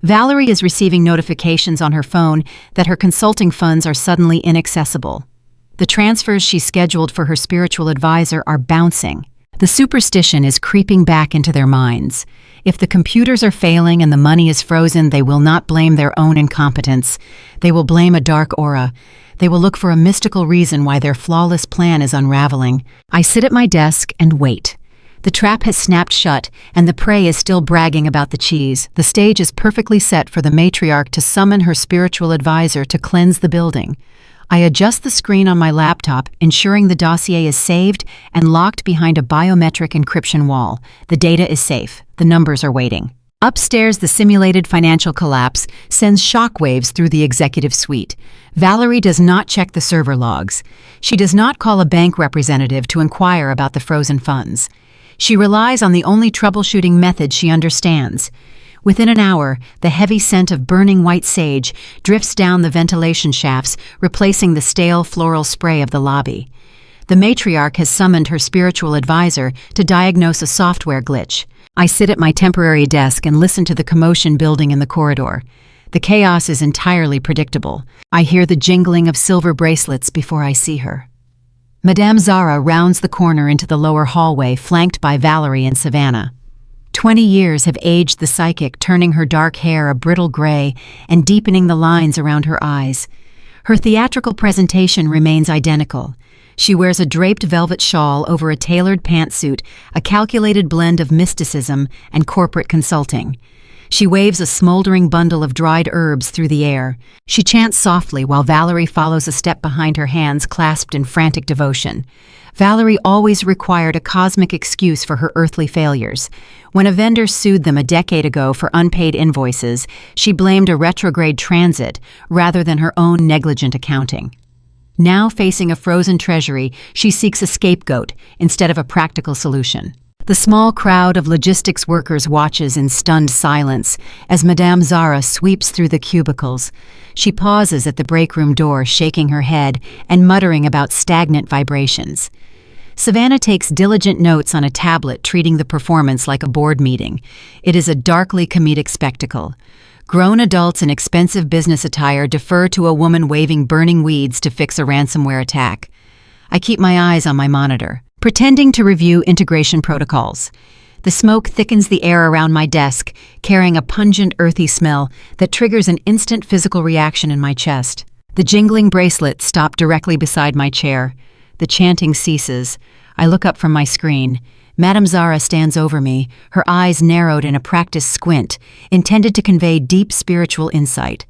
Valerie is receiving notifications on her phone that her consulting funds are suddenly inaccessible. The transfers she scheduled for her spiritual advisor are bouncing. The superstition is creeping back into their minds. If the computers are failing and the money is frozen, they will not blame their own incompetence. They will blame a dark aura. They will look for a mystical reason why their flawless plan is unraveling. I sit at my desk and wait. The trap has snapped shut, and the prey is still bragging about the cheese. The stage is perfectly set for the matriarch to summon her spiritual advisor to cleanse the building. I adjust the screen on my laptop, ensuring the dossier is saved and locked behind a biometric encryption wall. The data is safe. The numbers are waiting. Upstairs, the simulated financial collapse sends shockwaves through the executive suite. Valerie does not check the server logs. She does not call a bank representative to inquire about the frozen funds. She relies on the only troubleshooting method she understands. Within an hour, the heavy scent of burning white sage drifts down the ventilation shafts, replacing the stale floral spray of the lobby. The matriarch has summoned her spiritual advisor to diagnose a software glitch. I sit at my temporary desk and listen to the commotion building in the corridor. The chaos is entirely predictable. I hear the jingling of silver bracelets before I see her. Madame Zara rounds the corner into the lower hallway, flanked by Valerie and Savannah. 20 years have aged the psychic, turning her dark hair a brittle gray and deepening the lines around her eyes. Her theatrical presentation remains identical. She wears a draped velvet shawl over a tailored pantsuit, a calculated blend of mysticism and corporate consulting. She waves a smoldering bundle of dried herbs through the air. She chants softly while Valerie follows a step behind her, hands clasped in frantic devotion. Valerie always required a cosmic excuse for her earthly failures. When a vendor sued them a decade ago for unpaid invoices, she blamed a retrograde transit rather than her own negligent accounting. Now, facing a frozen treasury, she seeks a scapegoat instead of a practical solution. The small crowd of logistics workers watches in stunned silence as Madame Zara sweeps through the cubicles. She pauses at the break room door, shaking her head and muttering about stagnant vibrations. Savannah takes diligent notes on a tablet, treating the performance like a board meeting. It is a darkly comedic spectacle. Grown adults in expensive business attire defer to a woman waving burning weeds to fix a ransomware attack. I keep my eyes on my monitor, pretending to review integration protocols. The smoke thickens the air around my desk, carrying a pungent, earthy smell that triggers an instant physical reaction in my chest. The jingling bracelets stop directly beside my chair. The chanting ceases. I look up from my screen. Madame Zara stands over me, her eyes narrowed in a practiced squint, intended to convey deep spiritual insight.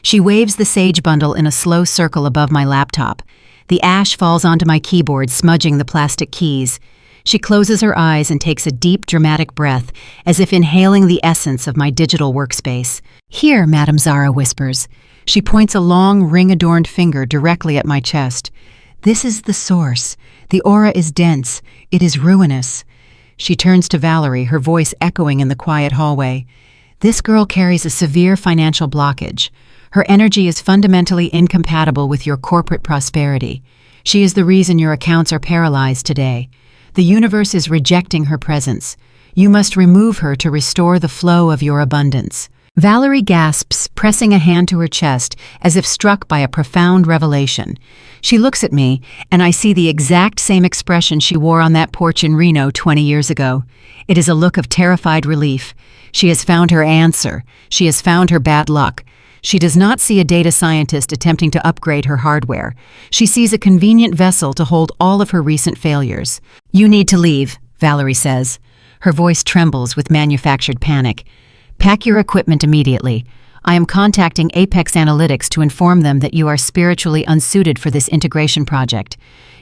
She waves the sage bundle in a slow circle above my laptop. The ash falls onto my keyboard, smudging the plastic keys. She closes her eyes and takes a deep, dramatic breath, as if inhaling the essence of my digital workspace. "Here," Madame Zara whispers. She points a long, ring-adorned finger directly at my chest. "This is the source. The aura is dense. It is ruinous." She turns to Valerie, her voice echoing in the quiet hallway. "This girl carries a severe financial blockage. Her energy is fundamentally incompatible with your corporate prosperity. She is the reason your accounts are paralyzed today. The universe is rejecting her presence. You must remove her to restore the flow of your abundance." Valerie gasps, pressing a hand to her chest as if struck by a profound revelation. She looks at me, and I see the exact same expression she wore on that porch in Reno 20 years ago. It is a look of terrified relief. She has found her answer. She has found her bad luck. She does not see a data scientist attempting to upgrade her hardware. She sees a convenient vessel to hold all of her recent failures. "You need to leave," Valerie says. Her voice trembles with manufactured panic. "Pack your equipment immediately. I am contacting Apex Analytics to inform them that you are spiritually unsuited for this integration project.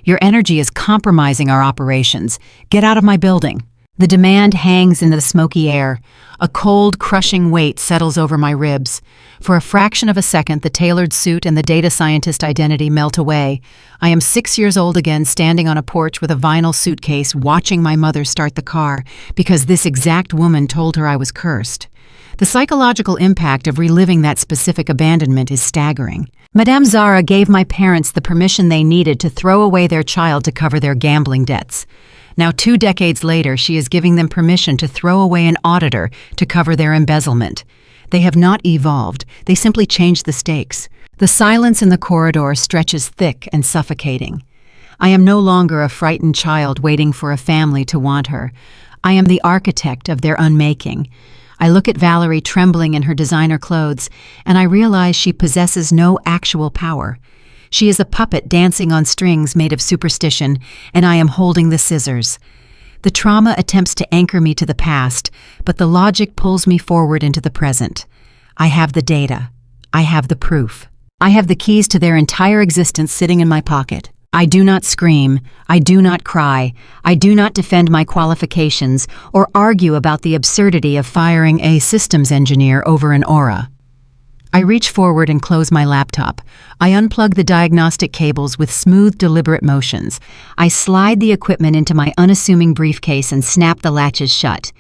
Your energy is compromising our operations. Get out of my building." The demand hangs in the smoky air. A cold, crushing weight settles over my ribs. For a fraction of a second, the tailored suit and the data scientist identity melt away. I am 6 years old again, standing on a porch with a vinyl suitcase, watching my mother start the car, because this exact woman told her I was cursed. The psychological impact of reliving that specific abandonment is staggering. Madame Zara gave my parents the permission they needed to throw away their child to cover their gambling debts. Now, 2 decades later, she is giving them permission to throw away an auditor to cover their embezzlement. They have not evolved. They simply changed the stakes. The silence in the corridor stretches thick and suffocating. I am no longer a frightened child waiting for a family to want her. I am the architect of their unmaking. I look at Valerie trembling in her designer clothes, and I realize she possesses no actual power. She is a puppet dancing on strings made of superstition, and I am holding the scissors. The trauma attempts to anchor me to the past, but the logic pulls me forward into the present. I have the data. I have the proof. I have the keys to their entire existence sitting in my pocket. I do not scream. I do not cry. I do not defend my qualifications or argue about the absurdity of firing a systems engineer over an aura. I reach forward and close my laptop. I unplug the diagnostic cables with smooth, deliberate motions. I slide the equipment into my unassuming briefcase and snap the latches shut.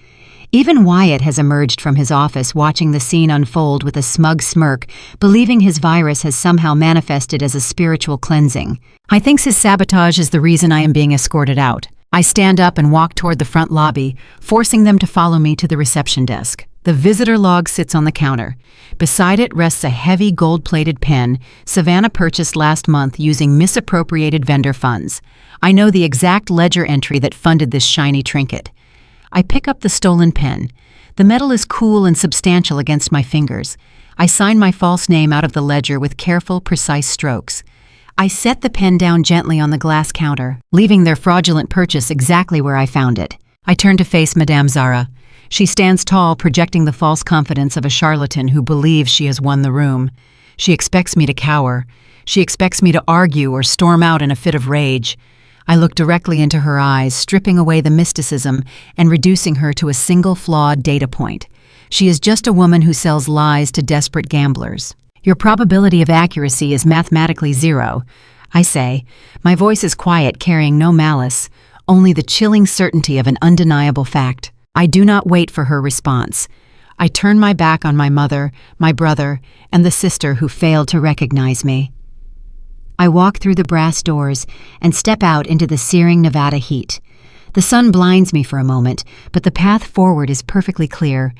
Even Wyatt has emerged from his office, watching the scene unfold with a smug smirk, believing his virus has somehow manifested as a spiritual cleansing. I think his sabotage is the reason I am being escorted out. I stand up and walk toward the front lobby, forcing them to follow me to the reception desk. The visitor log sits on the counter. Beside it rests a heavy gold-plated pen Savannah purchased last month using misappropriated vendor funds. I know the exact ledger entry that funded this shiny trinket. I pick up the stolen pen. The metal is cool and substantial against my fingers. I sign my false name out of the ledger with careful, precise strokes. I set the pen down gently on the glass counter, leaving their fraudulent purchase exactly where I found it. I turn to face Madame Zara. She stands tall, projecting the false confidence of a charlatan who believes she has won the room. She expects me to cower. She expects me to argue or storm out in a fit of rage. I look directly into her eyes, stripping away the mysticism and reducing her to a single flawed data point. She is just a woman who sells lies to desperate gamblers. Your probability of accuracy is mathematically 0, I say. My voice is quiet, carrying no malice, only the chilling certainty of an undeniable fact. I do not wait for her response. I turn my back on my mother, my brother, and the sister who failed to recognize me. I walk through the brass doors and step out into the searing Nevada heat. The sun blinds me for a moment, but the path forward is perfectly clear.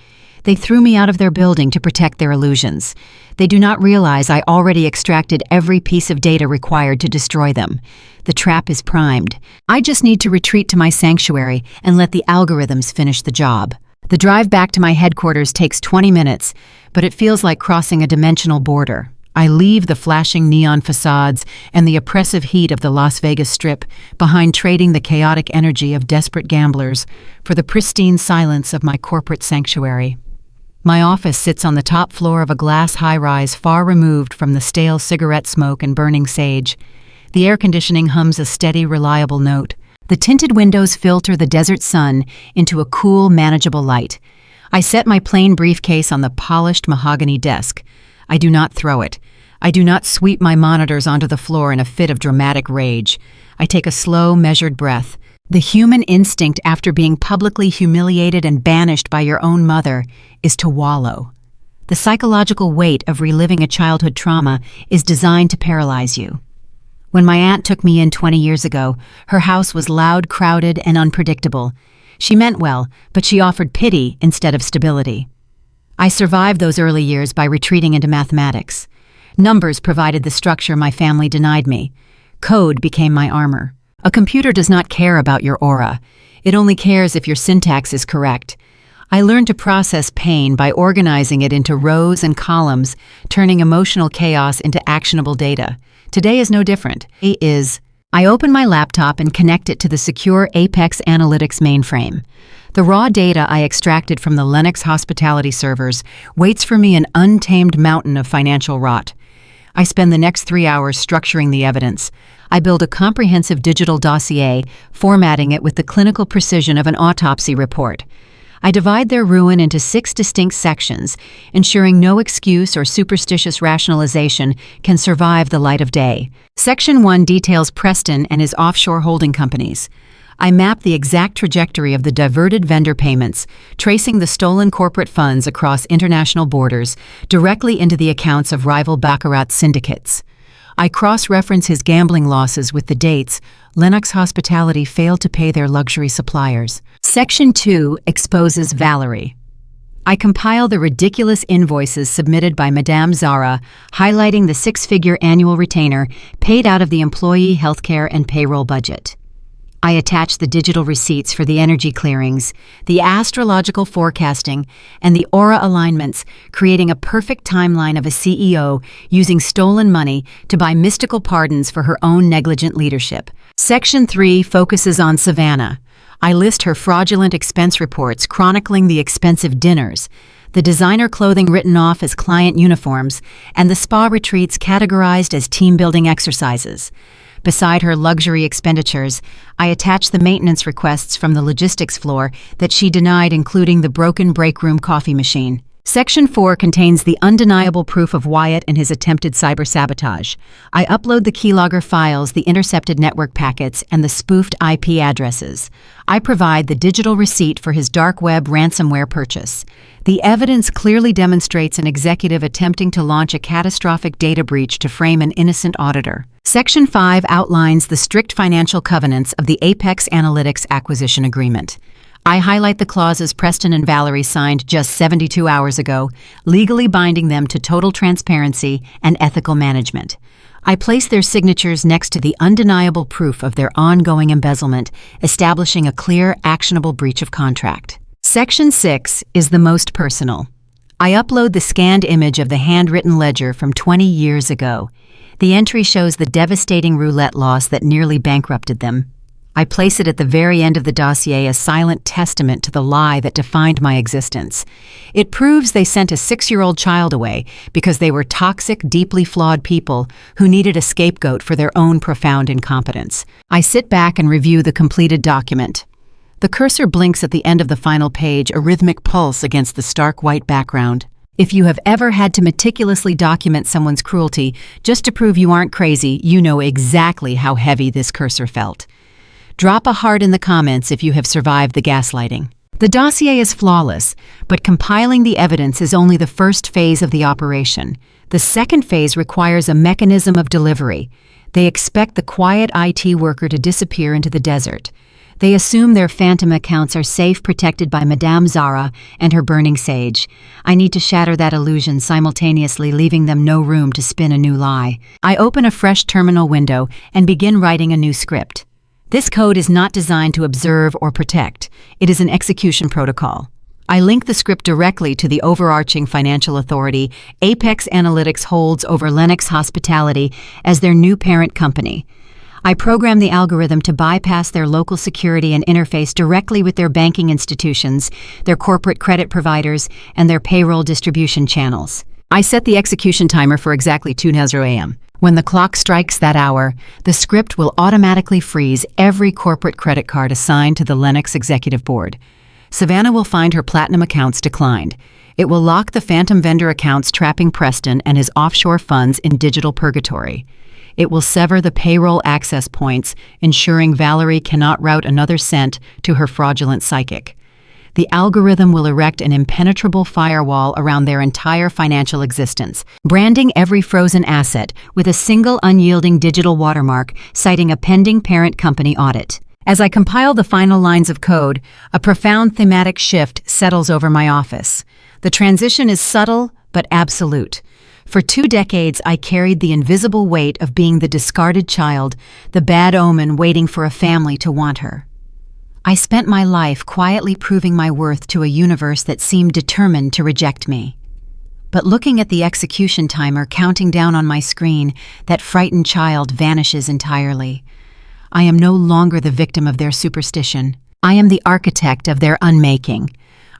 They threw me out of their building to protect their illusions. They do not realize I already extracted every piece of data required to destroy them. The trap is primed. I just need to retreat to my sanctuary and let the algorithms finish the job. The drive back to my headquarters takes 20 minutes, but it feels like crossing a dimensional border. I leave the flashing neon facades and the oppressive heat of the Las Vegas Strip behind, trading the chaotic energy of desperate gamblers for the pristine silence of my corporate sanctuary. My office sits on the top floor of a glass high-rise far removed from the stale cigarette smoke and burning sage. The air conditioning hums a steady, reliable note. The tinted windows filter the desert sun into a cool, manageable light. I set my plain briefcase on the polished mahogany desk. I do not throw it. I do not sweep my monitors onto the floor in a fit of dramatic rage. I take a slow, measured breath. The human instinct after being publicly humiliated and banished by your own mother is to wallow. The psychological weight of reliving a childhood trauma is designed to paralyze you. When my aunt took me in 20 years ago, her house was loud, crowded, and unpredictable. She meant well, but she offered pity instead of stability. I survived those early years by retreating into mathematics. Numbers provided the structure my family denied me. Code became my armor. A computer does not care about your aura. It only cares if your syntax is correct. I learned to process pain by organizing it into rows and columns, turning emotional chaos into actionable data. Today is no different. I open my laptop and connect it to the secure Apex Analytics mainframe. The raw data I extracted from the Lennox hospitality servers waits for me an untamed mountain of financial rot. I spend the next 3 hours structuring the evidence. I build a comprehensive digital dossier, formatting it with the clinical precision of an autopsy report. I divide their ruin into 6 distinct sections, ensuring no excuse or superstitious rationalization can survive the light of day. Section 1 details Preston and his offshore holding companies. I map the exact trajectory of the diverted vendor payments, tracing the stolen corporate funds across international borders directly into the accounts of rival baccarat syndicates. I cross-reference his gambling losses with the dates Lennox Hospitality failed to pay their luxury suppliers. Section 2 exposes Valerie. I compile the ridiculous invoices submitted by Madame Zara, highlighting the 6-figure annual retainer paid out of the employee healthcare and payroll budget. I attach the digital receipts for the energy clearings, the astrological forecasting, and the aura alignments, creating a perfect timeline of a CEO using stolen money to buy mystical pardons for her own negligent leadership. Section 3 focuses on Savannah. I list her fraudulent expense reports chronicling the expensive dinners, the designer clothing written off as client uniforms, and the spa retreats categorized as team-building exercises. Beside her luxury expenditures, I attach the maintenance requests from the logistics floor that she denied, including the broken break room coffee machine. Section 4 contains the undeniable proof of Wyatt and his attempted cyber-sabotage. I upload the keylogger files, the intercepted network packets, and the spoofed IP addresses. I provide the digital receipt for his dark web ransomware purchase. The evidence clearly demonstrates an executive attempting to launch a catastrophic data breach to frame an innocent auditor. Section 5 outlines the strict financial covenants of the Apex Analytics acquisition agreement. I highlight the clauses Preston and Valerie signed just 72 hours ago, legally binding them to total transparency and ethical management. I place their signatures next to the undeniable proof of their ongoing embezzlement, establishing a clear, actionable breach of contract. Section 6 is the most personal. I upload the scanned image of the handwritten ledger from 20 years ago. The entry shows the devastating roulette loss that nearly bankrupted them. I place it at the very end of the dossier, a silent testament to the lie that defined my existence. It proves they sent a 6-year-old child away because they were toxic, deeply flawed people who needed a scapegoat for their own profound incompetence. I sit back and review the completed document. The cursor blinks at the end of the final page, a rhythmic pulse against the stark white background. If you have ever had to meticulously document someone's cruelty just to prove you aren't crazy, you know exactly how heavy this cursor felt. Drop a heart in the comments if you have survived the gaslighting. The dossier is flawless, but compiling the evidence is only the first phase of the operation. The second phase requires a mechanism of delivery. They expect the quiet IT worker to disappear into the desert. They assume their phantom accounts are safe, protected by Madame Zara and her burning sage. I need to shatter that illusion, simultaneously leaving them no room to spin a new lie. I open a fresh terminal window and begin writing a new script. This code is not designed to observe or protect. It is an execution protocol. I link the script directly to the overarching financial authority Apex Analytics holds over Lennox Hospitality as their new parent company. I program the algorithm to bypass their local security and interface directly with their banking institutions, their corporate credit providers, and their payroll distribution channels. I set the execution timer for exactly 2:00 a.m. When the clock strikes that hour, the script will automatically freeze every corporate credit card assigned to the Lennox Executive Board. Savannah will find her platinum accounts declined. It will lock the phantom vendor accounts, trapping Preston and his offshore funds in digital purgatory. It will sever the payroll access points, ensuring Valerie cannot route another cent to her fraudulent psychic. The algorithm will erect an impenetrable firewall around their entire financial existence, branding every frozen asset with a single unyielding digital watermark, citing a pending parent company audit. As I compile the final lines of code, a profound thematic shift settles over my office. The transition is subtle but absolute. For 2 decades, I carried the invisible weight of being the discarded child, the bad omen waiting for a family to want her. I spent my life quietly proving my worth to a universe that seemed determined to reject me. But looking at the execution timer counting down on my screen, that frightened child vanishes entirely. I am no longer the victim of their superstition. I am the architect of their unmaking.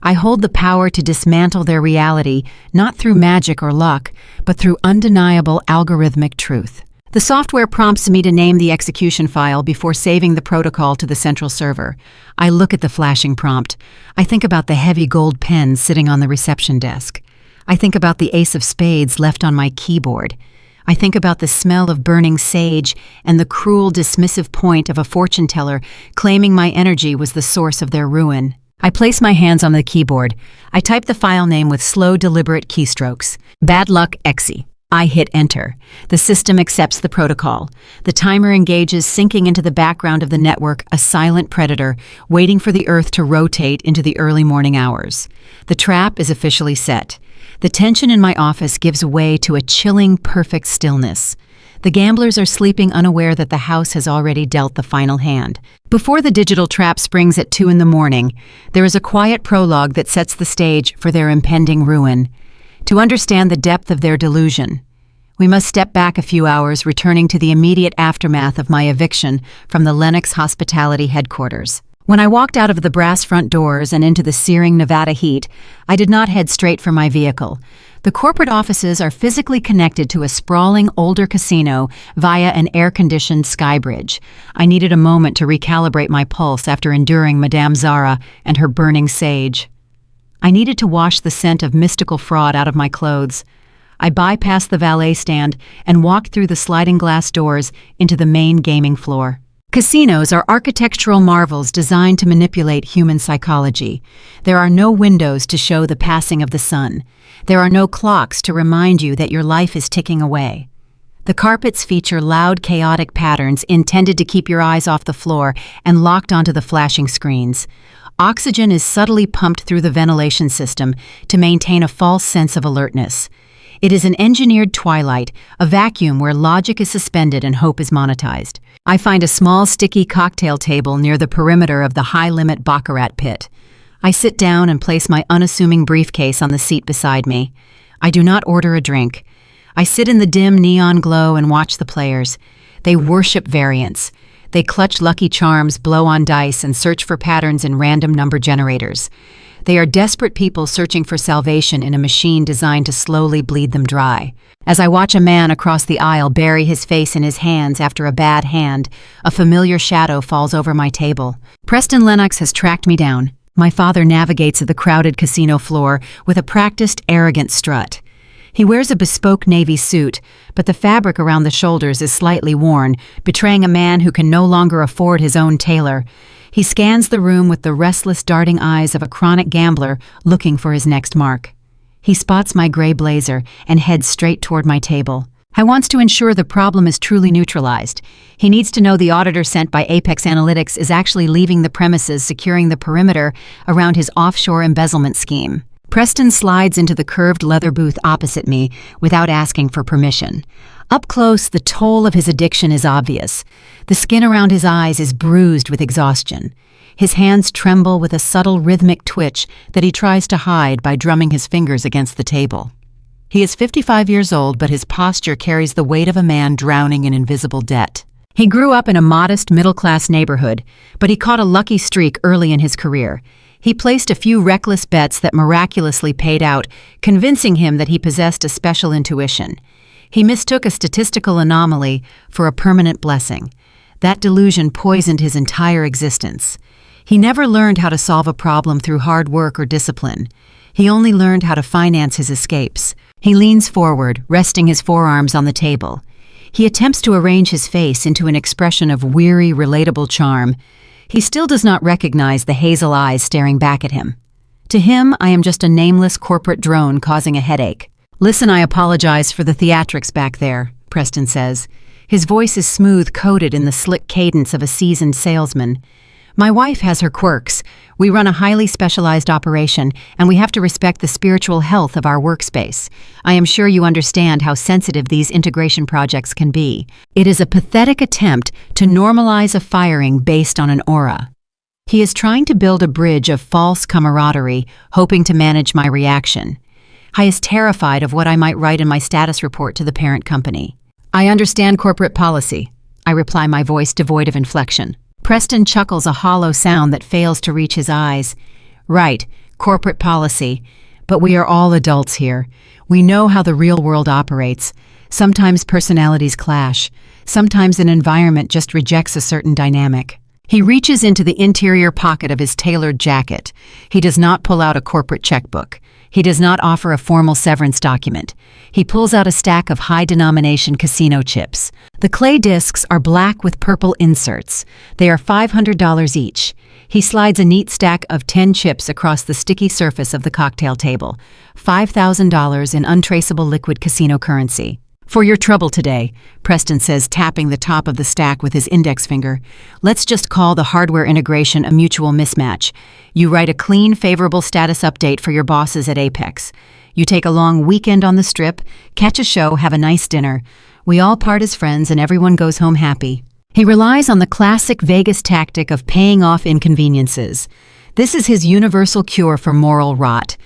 I hold the power to dismantle their reality, not through magic or luck, but through undeniable algorithmic truth. The software prompts me to name the execution file before saving the protocol to the central server. I look at the flashing prompt. I think about the heavy gold pen sitting on the reception desk. I think about the ace of spades left on my keyboard. I think about the smell of burning sage and the cruel, dismissive point of a fortune teller claiming my energy was the source of their ruin. I place my hands on the keyboard. I type the file name with slow, deliberate keystrokes. Bad luck, exe. I hit enter. The system accepts the protocol. The timer engages, sinking into the background of the network, a silent predator, waiting for the Earth to rotate into the early morning hours. The trap is officially set. The tension in my office gives way to a chilling, perfect stillness. The gamblers are sleeping, unaware that the house has already dealt the final hand. Before the digital trap springs at 2 a.m, there is a quiet prologue that sets the stage for their impending ruin. To understand the depth of their delusion, we must step back a few hours, returning to the immediate aftermath of my eviction from the Lennox Hospitality headquarters. When I walked out of the brass front doors and into the searing Nevada heat, I did not head straight for my vehicle. The corporate offices are physically connected to a sprawling older casino via an air-conditioned sky bridge. I needed a moment to recalibrate my pulse after enduring Madame Zara and her burning sage. I needed to wash the scent of mystical fraud out of my clothes. I bypassed the valet stand and walked through the sliding glass doors into the main gaming floor. Casinos are architectural marvels designed to manipulate human psychology. There are no windows to show the passing of the sun. There are no clocks to remind you that your life is ticking away. The carpets feature loud, chaotic patterns intended to keep your eyes off the floor and locked onto the flashing screens. Oxygen is subtly pumped through the ventilation system to maintain a false sense of alertness. It is an engineered twilight, a vacuum where logic is suspended and hope is monetized. I find a small, sticky cocktail table near the perimeter of the high-limit baccarat pit. I sit down and place my unassuming briefcase on the seat beside me. I do not order a drink. I sit in the dim neon glow and watch the players. They worship variance. They clutch lucky charms, blow on dice, and search for patterns in random number generators. They are desperate people searching for salvation in a machine designed to slowly bleed them dry. As I watch a man across the aisle bury his face in his hands after a bad hand, a familiar shadow falls over my table. Preston Lennox has tracked me down. My father navigates the crowded casino floor with a practiced, arrogant strut. He wears a bespoke navy suit, but the fabric around the shoulders is slightly worn, betraying a man who can no longer afford his own tailor. He scans the room with the restless, darting eyes of a chronic gambler looking for his next mark. He spots my gray blazer and heads straight toward my table. He wants to ensure the problem is truly neutralized. He needs to know the auditor sent by Apex Analytics is actually leaving the premises, securing the perimeter around his offshore embezzlement scheme. Preston slides into the curved leather booth opposite me without asking for permission. Up close, the toll of his addiction is obvious. The skin around his eyes is bruised with exhaustion. His hands tremble with a subtle rhythmic twitch that he tries to hide by drumming his fingers against the table. He is 55 years old, but his posture carries the weight of a man drowning in invisible debt. He grew up in a modest, middle-class neighborhood, but he caught a lucky streak early in his career. He placed a few reckless bets that miraculously paid out, convincing him that he possessed a special intuition. He mistook a statistical anomaly for a permanent blessing. That delusion poisoned his entire existence. He never learned how to solve a problem through hard work or discipline. He only learned how to finance his escapes. He leans forward, resting his forearms on the table. He attempts to arrange his face into an expression of weary, relatable charm. He still does not recognize the hazel eyes staring back at him. To him, I am just a nameless corporate drone causing a headache. "Listen, I apologize for the theatrics back there," Preston says. His voice is smooth-coated in the slick cadence of a seasoned salesman. "My wife has her quirks. We run a highly specialized operation, and we have to respect the spiritual health of our workspace. I am sure you understand how sensitive these integration projects can be. It is a pathetic attempt to normalize a firing based on an aura." He is trying to build a bridge of false camaraderie, hoping to manage my reaction. I is terrified of what I might write in my status report to the parent company. "I understand corporate policy," I reply, my voice devoid of inflection. Preston chuckles, a hollow sound that fails to reach his eyes. "Right, corporate policy. But we are all adults here. We know how the real world operates. Sometimes personalities clash. Sometimes an environment just rejects a certain dynamic." He reaches into the interior pocket of his tailored jacket. He does not pull out a corporate checkbook. He does not offer a formal severance document. He pulls out a stack of high-denomination casino chips. The clay discs are black with purple inserts. They are $500 each. He slides a neat stack of 10 chips across the sticky surface of the cocktail table. $5,000 in untraceable liquid casino currency. "For your trouble today," Preston says, tapping the top of the stack with his index finger. "Let's just call the hardware integration a mutual mismatch. You write a clean, favorable status update for your bosses at Apex. You take a long weekend on the strip, catch a show, have a nice dinner. We all part as friends and everyone goes home happy." He relies on the classic Vegas tactic of paying off inconveniences. This is his universal cure for moral rot.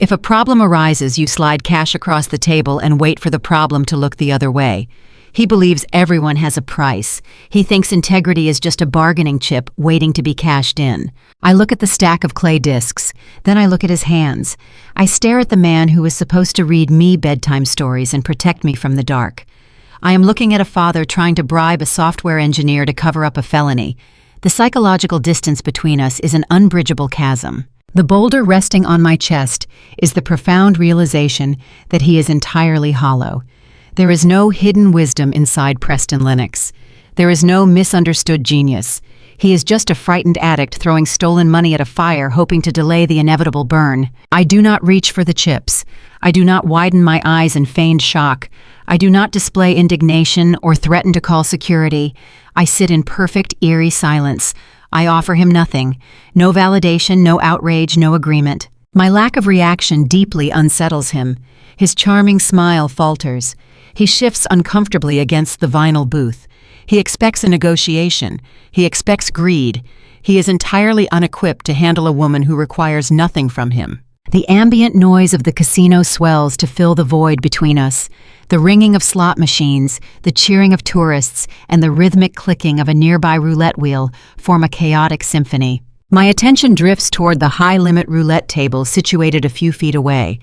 If a problem arises, you slide cash across the table and wait for the problem to look the other way. He believes everyone has a price. He thinks integrity is just a bargaining chip waiting to be cashed in. I look at the stack of clay discs. Then I look at his hands. I stare at the man who is supposed to read me bedtime stories and protect me from the dark. I am looking at a father trying to bribe a software engineer to cover up a felony. The psychological distance between us is an unbridgeable chasm. The boulder resting on my chest is the profound realization that he is entirely hollow. There is no hidden wisdom inside Preston Lennox. There is no misunderstood genius. He is just a frightened addict throwing stolen money at a fire, hoping to delay the inevitable burn. I do not reach for the chips. I do not widen my eyes in feigned shock. I do not display indignation or threaten to call security. I sit in perfect, eerie silence. I offer him nothing. No validation, no outrage, no agreement. My lack of reaction deeply unsettles him. His charming smile falters. He shifts uncomfortably against the vinyl booth. He expects a negotiation. He expects greed. He is entirely unequipped to handle a woman who requires nothing from him. The ambient noise of the casino swells to fill the void between us. The ringing of slot machines, the cheering of tourists, and the rhythmic clicking of a nearby roulette wheel form a chaotic symphony. My attention drifts toward the high-limit roulette table situated a few feet away.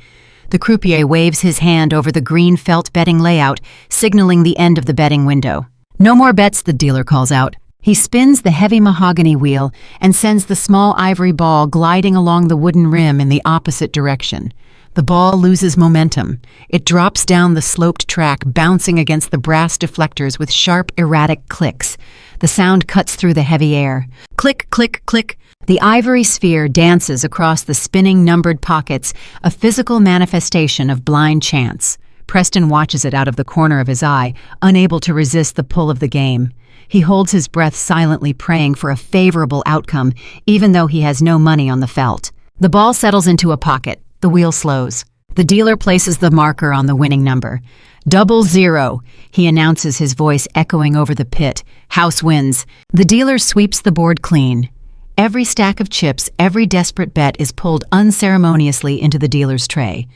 The croupier waves his hand over the green felt betting layout, signaling the end of the betting window. "No more bets," the dealer calls out. He spins the heavy mahogany wheel and sends the small ivory ball gliding along the wooden rim in the opposite direction. The ball loses momentum. It drops down the sloped track, bouncing against the brass deflectors with sharp, erratic clicks. The sound cuts through the heavy air. Click, click, click. The ivory sphere dances across the spinning, numbered pockets, a physical manifestation of blind chance. Preston watches it out of the corner of his eye, unable to resist the pull of the game. He holds his breath, silently praying for a favorable outcome, even though he has no money on the felt. The ball settles into a pocket. The wheel slows. The dealer places the marker on the winning number. 00, he announces, his voice echoing over the pit. House wins. The dealer sweeps the board clean. Every stack of chips, every desperate bet is pulled unceremoniously into the dealer's tray.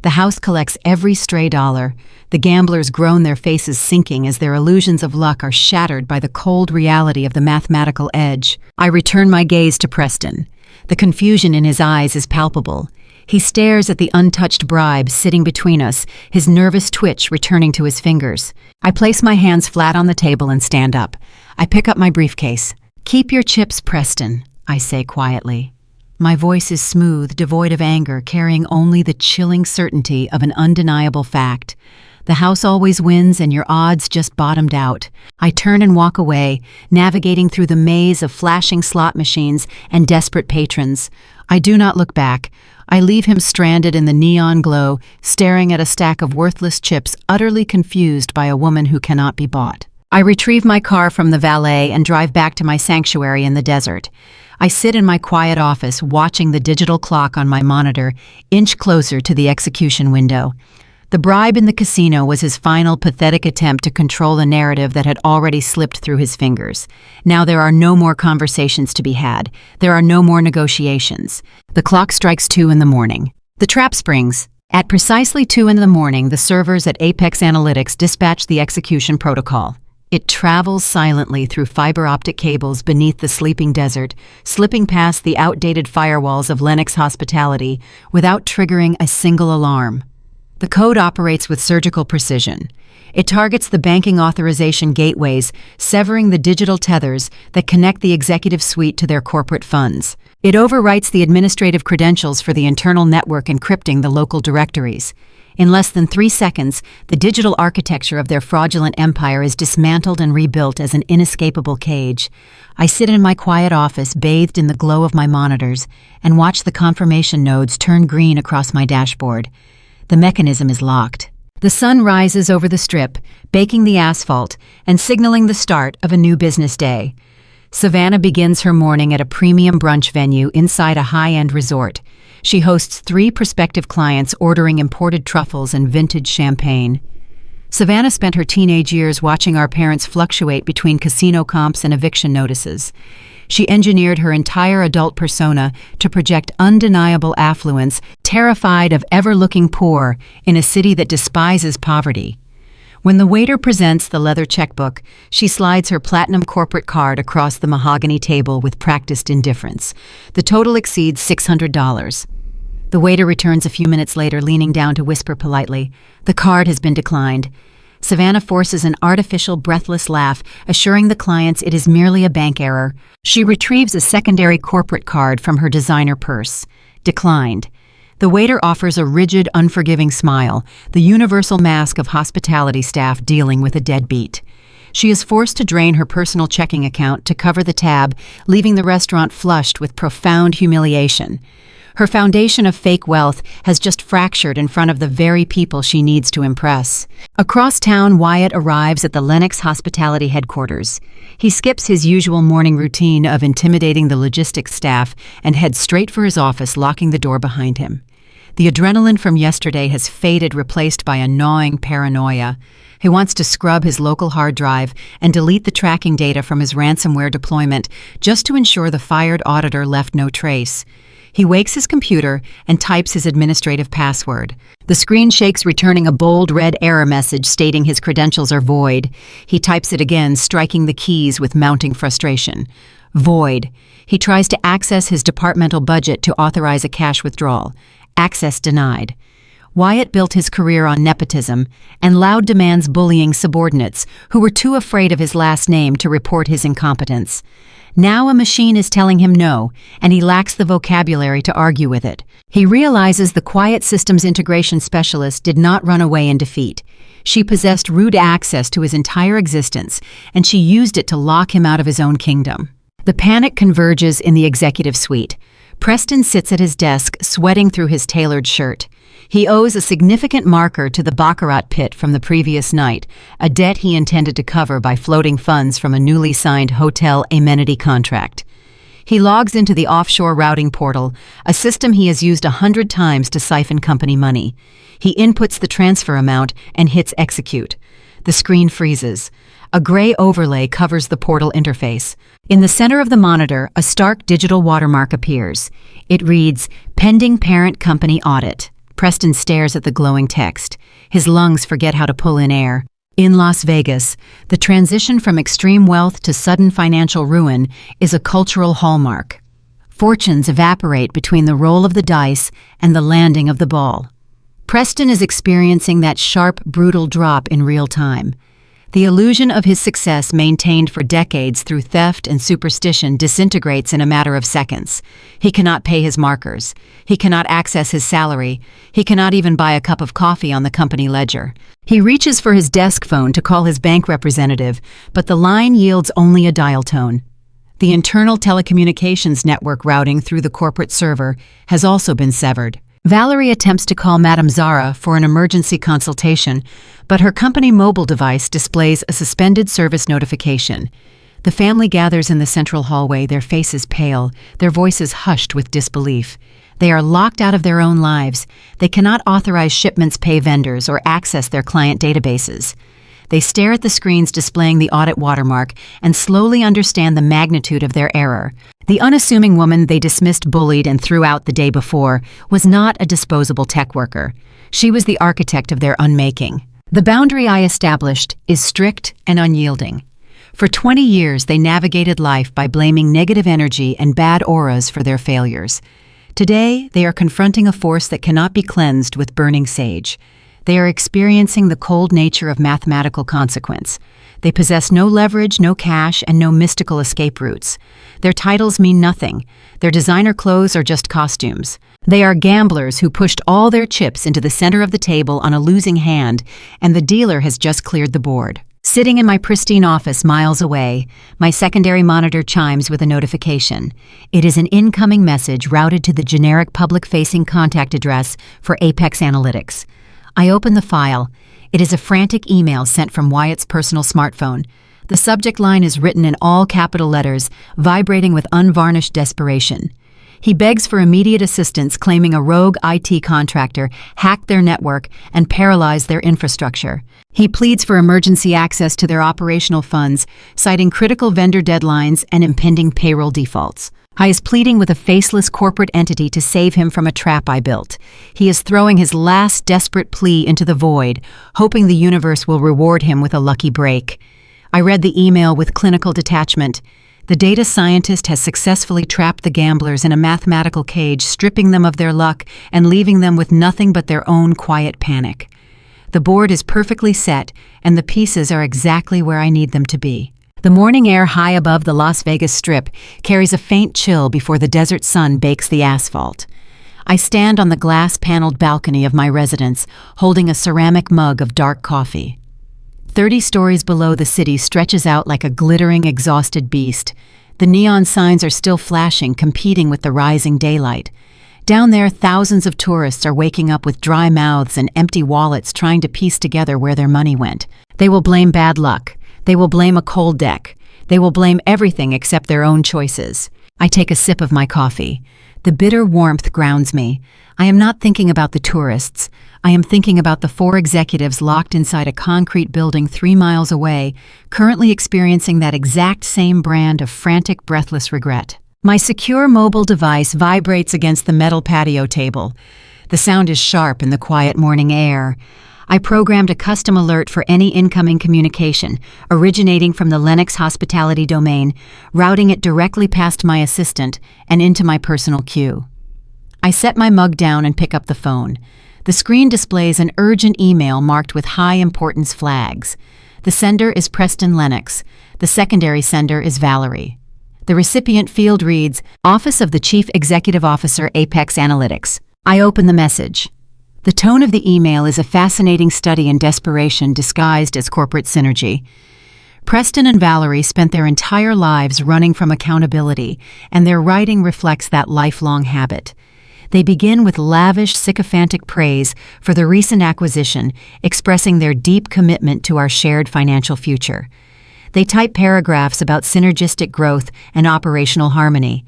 The house collects every stray dollar. The gamblers groan, their faces sinking as their illusions of luck are shattered by the cold reality of the mathematical edge. I return my gaze to Preston. The confusion in his eyes is palpable. He stares at the untouched bribe sitting between us, his nervous twitch returning to his fingers. I place my hands flat on the table and stand up. I pick up my briefcase. "Keep your chips, Preston," I say quietly. My voice is smooth, devoid of anger, carrying only the chilling certainty of an undeniable fact. The house always wins, and your odds just bottomed out. I turn and walk away, navigating through the maze of flashing slot machines and desperate patrons. I do not look back. I leave him stranded in the neon glow, staring at a stack of worthless chips, utterly confused by a woman who cannot be bought. I retrieve my car from the valet and drive back to my sanctuary in the desert. I sit in my quiet office, watching the digital clock on my monitor inch closer to the execution window. The bribe in the casino was his final pathetic attempt to control the narrative that had already slipped through his fingers. Now there are no more conversations to be had. There are no more negotiations. The clock strikes 2 in the morning. The trap springs. At precisely 2 in the morning, the servers at Apex Analytics dispatch the execution protocol. It travels silently through fiber optic cables beneath the sleeping desert, slipping past the outdated firewalls of Lennox Hospitality without triggering a single alarm. The code operates with surgical precision. It targets the banking authorization gateways, severing the digital tethers that connect the executive suite to their corporate funds. It overwrites the administrative credentials for the internal network, encrypting the local directories. In less than 3 seconds, the digital architecture of their fraudulent empire is dismantled and rebuilt as an inescapable cage. I sit in my quiet office, bathed in the glow of my monitors, and watch the confirmation nodes turn green across my dashboard. The mechanism is locked. The sun rises over the strip, baking the asphalt and signaling the start of a new business day. Savannah begins her morning at a premium brunch venue inside a high-end resort. She hosts 3 prospective clients ordering imported truffles and vintage champagne. Savannah spent her teenage years watching our parents fluctuate between casino comps and eviction notices. She engineered her entire adult persona to project undeniable affluence, terrified of ever looking poor in a city that despises poverty. When the waiter presents the leather checkbook, she slides her platinum corporate card across the mahogany table with practiced indifference. The total exceeds $600. The waiter returns a few minutes later, leaning down to whisper politely, "The card has been declined." Savannah forces an artificial, breathless laugh, assuring the clients it is merely a bank error. She retrieves a secondary corporate card from her designer purse. Declined. The waiter offers a rigid, unforgiving smile, the universal mask of hospitality staff dealing with a deadbeat. She is forced to drain her personal checking account to cover the tab, leaving the restaurant flushed with profound humiliation. Her foundation of fake wealth has just fractured in front of the very people she needs to impress. Across town, Wyatt arrives at the Lennox Hospitality headquarters. He skips his usual morning routine of intimidating the logistics staff and heads straight for his office, locking the door behind him. The adrenaline from yesterday has faded, replaced by a gnawing paranoia. He wants to scrub his local hard drive and delete the tracking data from his ransomware deployment just to ensure the fired auditor left no trace. He wakes his computer and types his administrative password. The screen shakes, returning a bold red error message stating his credentials are void. He types it again, striking the keys with mounting frustration. Void. He tries to access his departmental budget to authorize a cash withdrawal. Access denied. Wyatt built his career on nepotism and loud demands, bullying subordinates who were too afraid of his last name to report his incompetence. Now a machine is telling him no, and he lacks the vocabulary to argue with it. He realizes the quiet systems integration specialist did not run away in defeat. She possessed root access to his entire existence, and she used it to lock him out of his own kingdom. The panic converges in the executive suite. Preston sits at his desk, sweating through his tailored shirt. He owes a significant marker to the baccarat pit from the previous night, a debt he intended to cover by floating funds from a newly signed hotel amenity contract. He logs into the offshore routing portal, a system he has used 100 times to siphon company money. He inputs the transfer amount and hits execute. The screen freezes. A gray overlay covers the portal interface. In the center of the monitor, a stark digital watermark appears. It reads, "Pending Parent Company Audit." Preston stares at the glowing text. His lungs forget how to pull in air. In Las Vegas, the transition from extreme wealth to sudden financial ruin is a cultural hallmark. Fortunes evaporate between the roll of the dice and the landing of the ball. Preston is experiencing that sharp, brutal drop in real time. The illusion of his success, maintained for decades through theft and superstition, disintegrates in a matter of seconds. He cannot pay his markers. He cannot access his salary. He cannot even buy a cup of coffee on the company ledger. He reaches for his desk phone to call his bank representative, but the line yields only a dial tone. The internal telecommunications network routing through the corporate server has also been severed. Valerie attempts to call Madame Zara for an emergency consultation, but her company mobile device displays a suspended service notification. The family gathers in the central hallway, their faces pale, their voices hushed with disbelief. They are locked out of their own lives. They cannot authorize shipments, pay vendors, or access their client databases. They stare at the screens displaying the audit watermark and slowly understand the magnitude of their error. The unassuming woman they dismissed, bullied, and threw out the day before was not a disposable tech worker. She was the architect of their unmaking. The boundary I established is strict and unyielding. For 20 years, they navigated life by blaming negative energy and bad auras for their failures. Today, they are confronting a force that cannot be cleansed with burning sage. They are experiencing the cold nature of mathematical consequence. They possess no leverage, no cash, and no mystical escape routes. Their titles mean nothing. Their designer clothes are just costumes. They are gamblers who pushed all their chips into the center of the table on a losing hand, and the dealer has just cleared the board. Sitting in my pristine office miles away, my secondary monitor chimes with a notification. It is an incoming message routed to the generic public-facing contact address for Apex Analytics. I open the file. It is a frantic email sent from Wyatt's personal smartphone. The subject line is written in all capital letters, vibrating with unvarnished desperation. He begs for immediate assistance, claiming a rogue IT contractor hacked their network and paralyzed their infrastructure. He pleads for emergency access to their operational funds, citing critical vendor deadlines and impending payroll defaults. He is pleading with a faceless corporate entity to save him from a trap I built. He is throwing his last desperate plea into the void, hoping the universe will reward him with a lucky break. I read the email with clinical detachment. The data scientist has successfully trapped the gamblers in a mathematical cage, stripping them of their luck and leaving them with nothing but their own quiet panic. The board is perfectly set, and the pieces are exactly where I need them to be. The morning air high above the Las Vegas Strip carries a faint chill before the desert sun bakes the asphalt. I stand on the glass-paneled balcony of my residence, holding a ceramic mug of dark coffee. 30 stories below, the city stretches out like a glittering, exhausted beast. The neon signs are still flashing, competing with the rising daylight. Down there, thousands of tourists are waking up with dry mouths and empty wallets, trying to piece together where their money went. They will blame bad luck. They will blame a cold deck. They will blame everything except their own choices. I take a sip of my coffee. The bitter warmth grounds me. I am not thinking about the tourists. I am thinking about the 4 executives locked inside a concrete building 3 miles away, currently experiencing that exact same brand of frantic, breathless regret. My secure mobile device vibrates against the metal patio table. The sound is sharp in the quiet morning air. I programmed a custom alert for any incoming communication, originating from the Lennox hospitality domain, routing it directly past my assistant and into my personal queue. I set my mug down and pick up the phone. The screen displays an urgent email marked with high-importance flags. The sender is Preston Lennox. The secondary sender is Valerie. The recipient field reads, Office of the Chief Executive Officer, Apex Analytics. I open the message. The tone of the email is a fascinating study in desperation disguised as corporate synergy. Preston and Valerie spent their entire lives running from accountability, and their writing reflects that lifelong habit. They begin with lavish, sycophantic praise for the recent acquisition, expressing their deep commitment to our shared financial future. They type paragraphs about synergistic growth and operational harmony.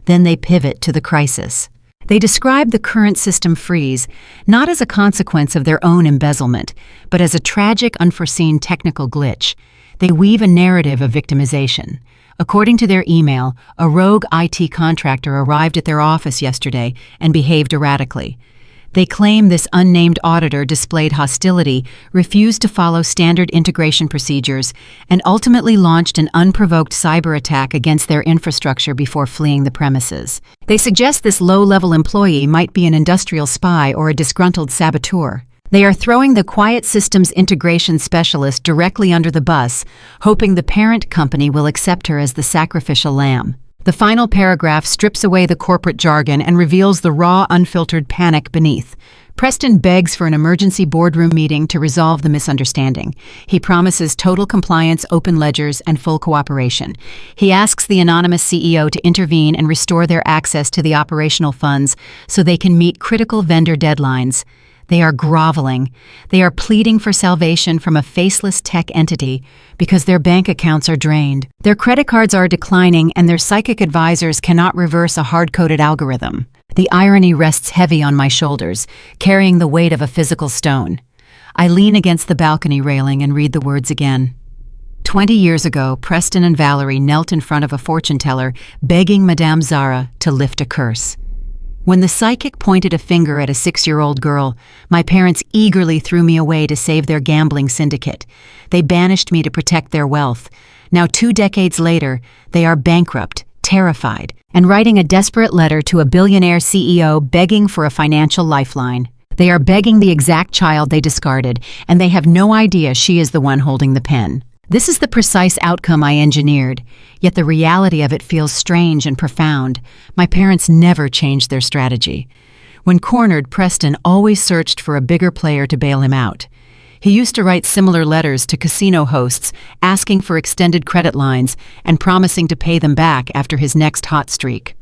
Then they pivot to the crisis. They describe the current system freeze not as a consequence of their own embezzlement, but as a tragic, unforeseen technical glitch. They weave a narrative of victimization. According to their email, a rogue IT contractor arrived at their office yesterday and behaved erratically. They claim this unnamed auditor displayed hostility, refused to follow standard integration procedures, and ultimately launched an unprovoked cyber attack against their infrastructure before fleeing the premises. They suggest this low-level employee might be an industrial spy or a disgruntled saboteur. They are throwing the quiet systems integration specialist directly under the bus, hoping the parent company will accept her as the sacrificial lamb. The final paragraph strips away the corporate jargon and reveals the raw, unfiltered panic beneath. Preston begs for an emergency boardroom meeting to resolve the misunderstanding. He promises total compliance, open ledgers, and full cooperation. He asks the anonymous CEO to intervene and restore their access to the operational funds so they can meet critical vendor deadlines. They are groveling. They are pleading for salvation from a faceless tech entity because their bank accounts are drained. Their credit cards are declining and their psychic advisors cannot reverse a hard-coded algorithm. The irony rests heavy on my shoulders, carrying the weight of a physical stone. I lean against the balcony railing and read the words again. 20 years ago, Preston and Valerie knelt in front of a fortune teller, begging Madame Zara to lift a curse. When the psychic pointed a finger at a 6-year-old girl, my parents eagerly threw me away to save their gambling syndicate. They banished me to protect their wealth. Now 2 decades later, they are bankrupt, terrified, and writing a desperate letter to a billionaire CEO begging for a financial lifeline. They are begging the exact child they discarded, and they have no idea she is the one holding the pen. This is the precise outcome I engineered, yet the reality of it feels strange and profound. My parents never changed their strategy. When cornered, Preston always searched for a bigger player to bail him out. He used to write similar letters to casino hosts, asking for extended credit lines and promising to pay them back after his next hot streak.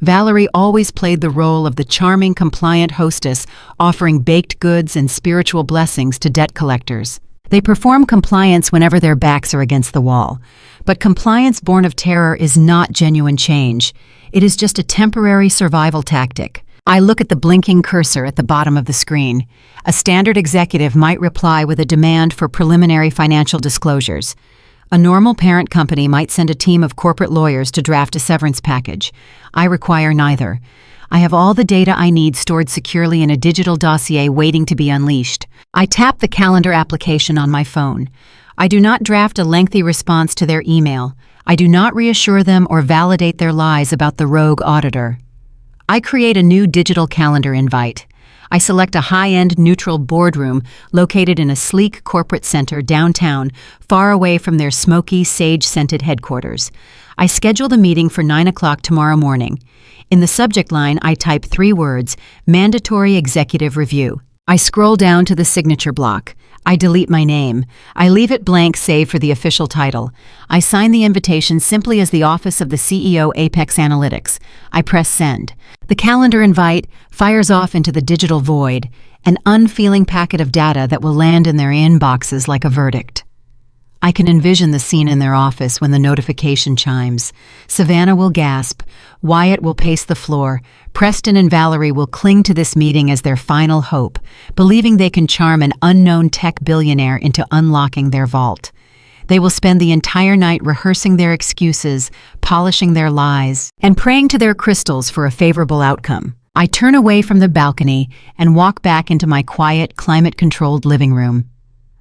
Valerie always played the role of the charming, compliant hostess, offering baked goods and spiritual blessings to debt collectors. They perform compliance whenever their backs are against the wall. But compliance born of terror is not genuine change. It is just a temporary survival tactic. I look at the blinking cursor at the bottom of the screen. A standard executive might reply with a demand for preliminary financial disclosures. A normal parent company might send a team of corporate lawyers to draft a severance package. I require neither. I have all the data I need stored securely in a digital dossier waiting to be unleashed. I tap the calendar application on my phone. I do not draft a lengthy response to their email. I do not reassure them or validate their lies about the rogue auditor. I create a new digital calendar invite. I select a high-end neutral boardroom located in a sleek corporate center downtown, far away from their smoky, sage-scented headquarters. I schedule the meeting for 9 o'clock tomorrow morning. In the subject line, I type 3 words, Mandatory Executive Review. I scroll down to the signature block. I delete my name. I leave it blank save for the official title. I sign the invitation simply as the Office of the CEO Apex Analytics. I press send. The calendar invite fires off into the digital void, an unfeeling packet of data that will land in their inboxes like a verdict. I can envision the scene in their office when the notification chimes. Savannah will gasp. Wyatt will pace the floor. Preston and Valerie will cling to this meeting as their final hope, believing they can charm an unknown tech billionaire into unlocking their vault. They will spend the entire night rehearsing their excuses, polishing their lies, and praying to their crystals for a favorable outcome. I turn away from the balcony and walk back into my quiet, climate-controlled living room.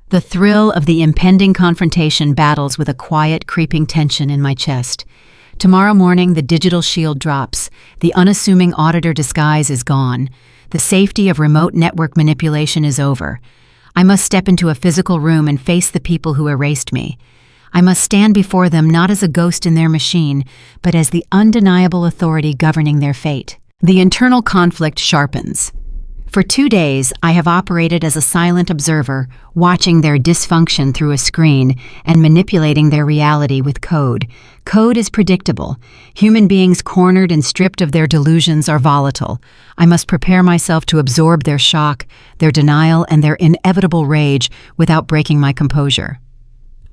The thrill of the impending confrontation battles with a quiet, creeping tension in my chest. Tomorrow morning, the digital shield drops. The unassuming auditor disguise is gone. The safety of remote network manipulation is over. I must step into a physical room and face the people who erased me. I must stand before them not as a ghost in their machine, but as the undeniable authority governing their fate. The internal conflict sharpens. For 2 days, I have operated as a silent observer, watching their dysfunction through a screen and manipulating their reality with code. Code is predictable. Human beings cornered and stripped of their delusions are volatile. I must prepare myself to absorb their shock, their denial, and their inevitable rage without breaking my composure.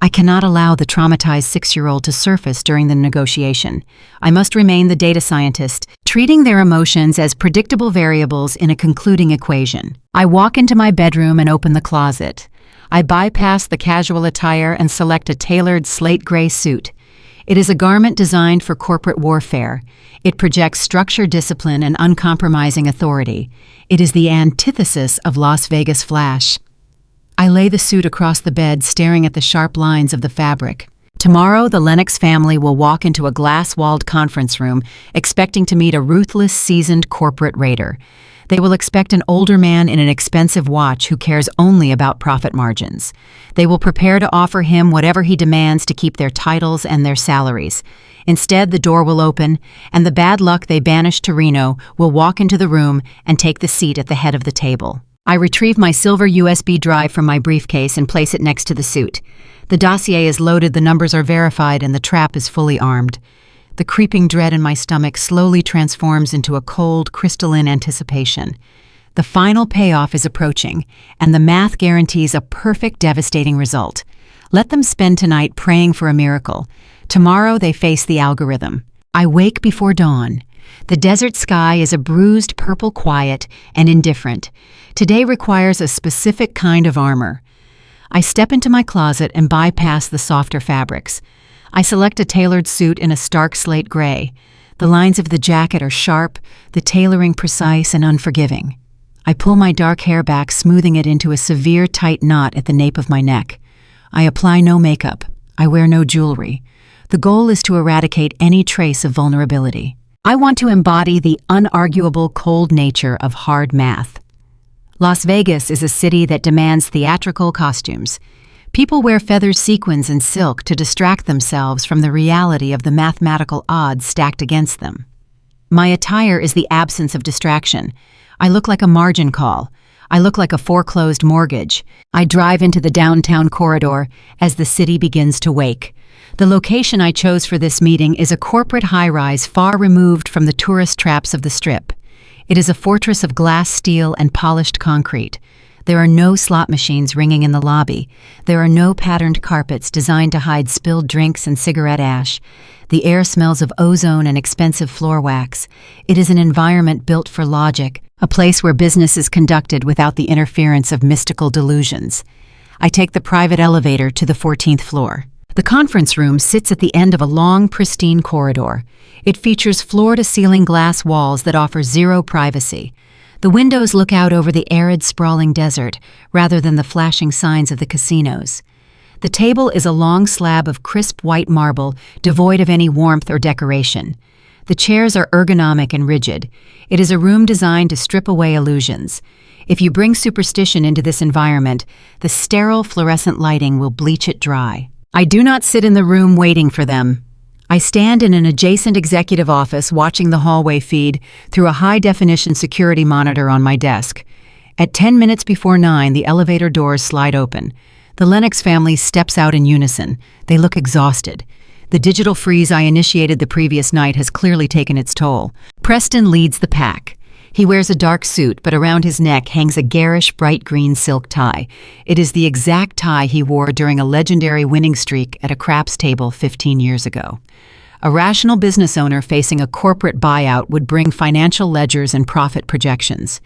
I cannot allow the traumatized 6-year-old to surface during the negotiation. I must remain the data scientist, treating their emotions as predictable variables in a concluding equation. I walk into my bedroom and open the closet. I bypass the casual attire and select a tailored slate gray suit. It is a garment designed for corporate warfare. It projects structure, discipline, and uncompromising authority. It is the antithesis of Las Vegas flash. I lay the suit across the bed, staring at the sharp lines of the fabric. Tomorrow, the Lennox family will walk into a glass-walled conference room, expecting to meet a ruthless, seasoned corporate raider. They will expect an older man in an expensive watch who cares only about profit margins. They will prepare to offer him whatever he demands to keep their titles and their salaries. Instead, the door will open, and the bad luck they banished to Reno will walk into the room and take the seat at the head of the table. I retrieve my silver USB drive from my briefcase and place it next to the suit. The dossier is loaded, the numbers are verified, and the trap is fully armed. The creeping dread in my stomach slowly transforms into a cold, crystalline anticipation. The final payoff is approaching, and the math guarantees a perfect, devastating result. Let them spend tonight praying for a miracle. Tomorrow they face the algorithm. I wake before dawn. The desert sky is a bruised purple, quiet and indifferent. Today requires a specific kind of armor. I step into my closet and bypass the softer fabrics. I select a tailored suit in a stark slate gray. The lines of the jacket are sharp, the tailoring precise and unforgiving. I pull my dark hair back, smoothing it into a severe, tight knot at the nape of my neck. I apply no makeup. I wear no jewelry. The goal is to eradicate any trace of vulnerability. I want to embody the unarguable cold nature of hard math. Las Vegas is a city that demands theatrical costumes. People wear feathers, sequins, and silk to distract themselves from the reality of the mathematical odds stacked against them. My attire is the absence of distraction. I look like a margin call. I look like a foreclosed mortgage. I drive into the downtown corridor as the city begins to wake. The location I chose for this meeting is a corporate high-rise far removed from the tourist traps of the Strip. It is a fortress of glass, steel, and polished concrete. There are no slot machines ringing in the lobby. There are no patterned carpets designed to hide spilled drinks and cigarette ash. The air smells of ozone and expensive floor wax. It is an environment built for logic, a place where business is conducted without the interference of mystical delusions. I take the private elevator to the 14th floor. The conference room sits at the end of a long, pristine corridor. It features floor-to-ceiling glass walls that offer zero privacy. The windows look out over the arid, sprawling desert, rather than the flashing signs of the casinos. The table is a long slab of crisp white marble, devoid of any warmth or decoration. The chairs are ergonomic and rigid. It is a room designed to strip away illusions. If you bring superstition into this environment, the sterile fluorescent lighting will bleach it dry. I do not sit in the room waiting for them. I stand in an adjacent executive office watching the hallway feed through a high-definition security monitor on my desk. At 10 minutes before 9, the elevator doors slide open. The Lennox family steps out in unison. They look exhausted. The digital freeze I initiated the previous night has clearly taken its toll. Preston leads the pack. He wears a dark suit, but around his neck hangs a garish, bright green silk tie. It is the exact tie he wore during a legendary winning streak at a craps table 15 years ago. A rational business owner facing a corporate buyout would bring financial ledgers and profit projections.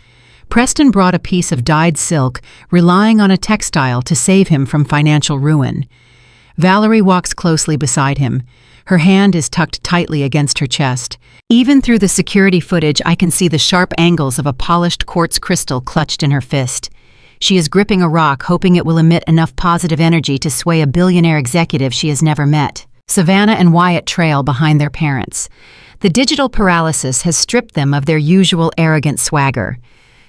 Preston brought a piece of dyed silk, relying on a textile to save him from financial ruin. Valerie walks closely beside him. Her hand is tucked tightly against her chest. Even through the security footage, I can see the sharp angles of a polished quartz crystal clutched in her fist. She is gripping a rock, hoping it will emit enough positive energy to sway a billionaire executive she has never met. Savannah and Wyatt trail behind their parents. The digital paralysis has stripped them of their usual arrogant swagger.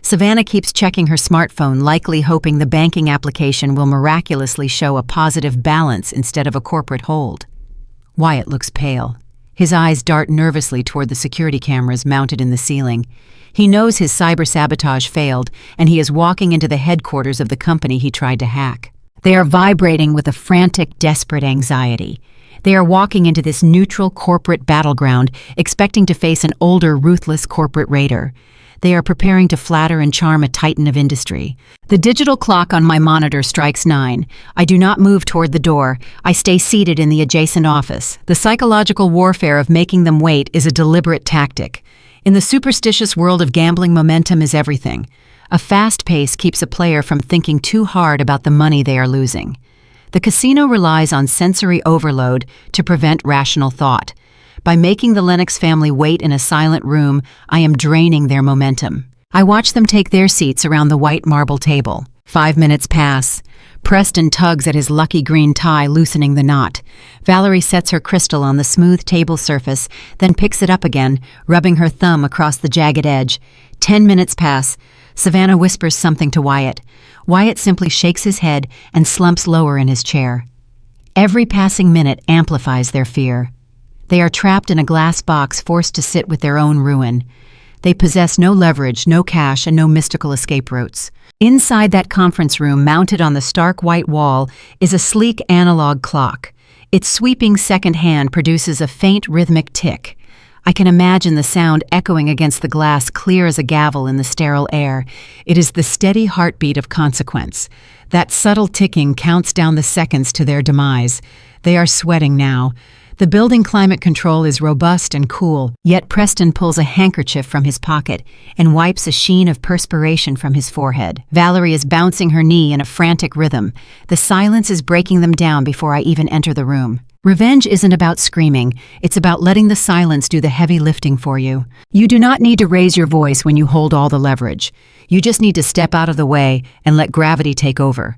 Savannah keeps checking her smartphone, likely hoping the banking application will miraculously show a positive balance instead of a corporate hold. Wyatt looks pale. His eyes dart nervously toward the security cameras mounted in the ceiling. He knows his cyber-sabotage failed, and he is walking into the headquarters of the company he tried to hack. They are vibrating with a frantic, desperate anxiety. They are walking into this neutral corporate battleground, expecting to face an older, ruthless corporate raider. They are preparing to flatter and charm a titan of industry. The digital clock on my monitor strikes 9. I do not move toward the door. I stay seated in the adjacent office. The psychological warfare of making them wait is a deliberate tactic. In the superstitious world of gambling, momentum is everything. A fast pace keeps a player from thinking too hard about the money they are losing. The casino relies on sensory overload to prevent rational thought. By making the Lennox family wait in a silent room, I am draining their momentum. I watch them take their seats around the white marble table. 5 minutes pass. Preston tugs at his lucky green tie, loosening the knot. Valerie sets her crystal on the smooth table surface, then picks it up again, rubbing her thumb across the jagged edge. 10 minutes pass. Savannah whispers something to Wyatt. Wyatt simply shakes his head and slumps lower in his chair. Every passing minute amplifies their fear. They are trapped in a glass box, forced to sit with their own ruin. They possess no leverage, no cash, and no mystical escape routes. Inside that conference room, mounted on the stark white wall, is a sleek analog clock. Its sweeping second hand produces a faint rhythmic tick. I can imagine the sound echoing against the glass, clear as a gavel in the sterile air. It is the steady heartbeat of consequence. That subtle ticking counts down the seconds to their demise. They are sweating now. The building climate control is robust and cool, yet Preston pulls a handkerchief from his pocket and wipes a sheen of perspiration from his forehead. Valerie is bouncing her knee in a frantic rhythm. The silence is breaking them down before I even enter the room. Revenge isn't about screaming, it's about letting the silence do the heavy lifting for you. You do not need to raise your voice when you hold all the leverage. You just need to step out of the way and let gravity take over.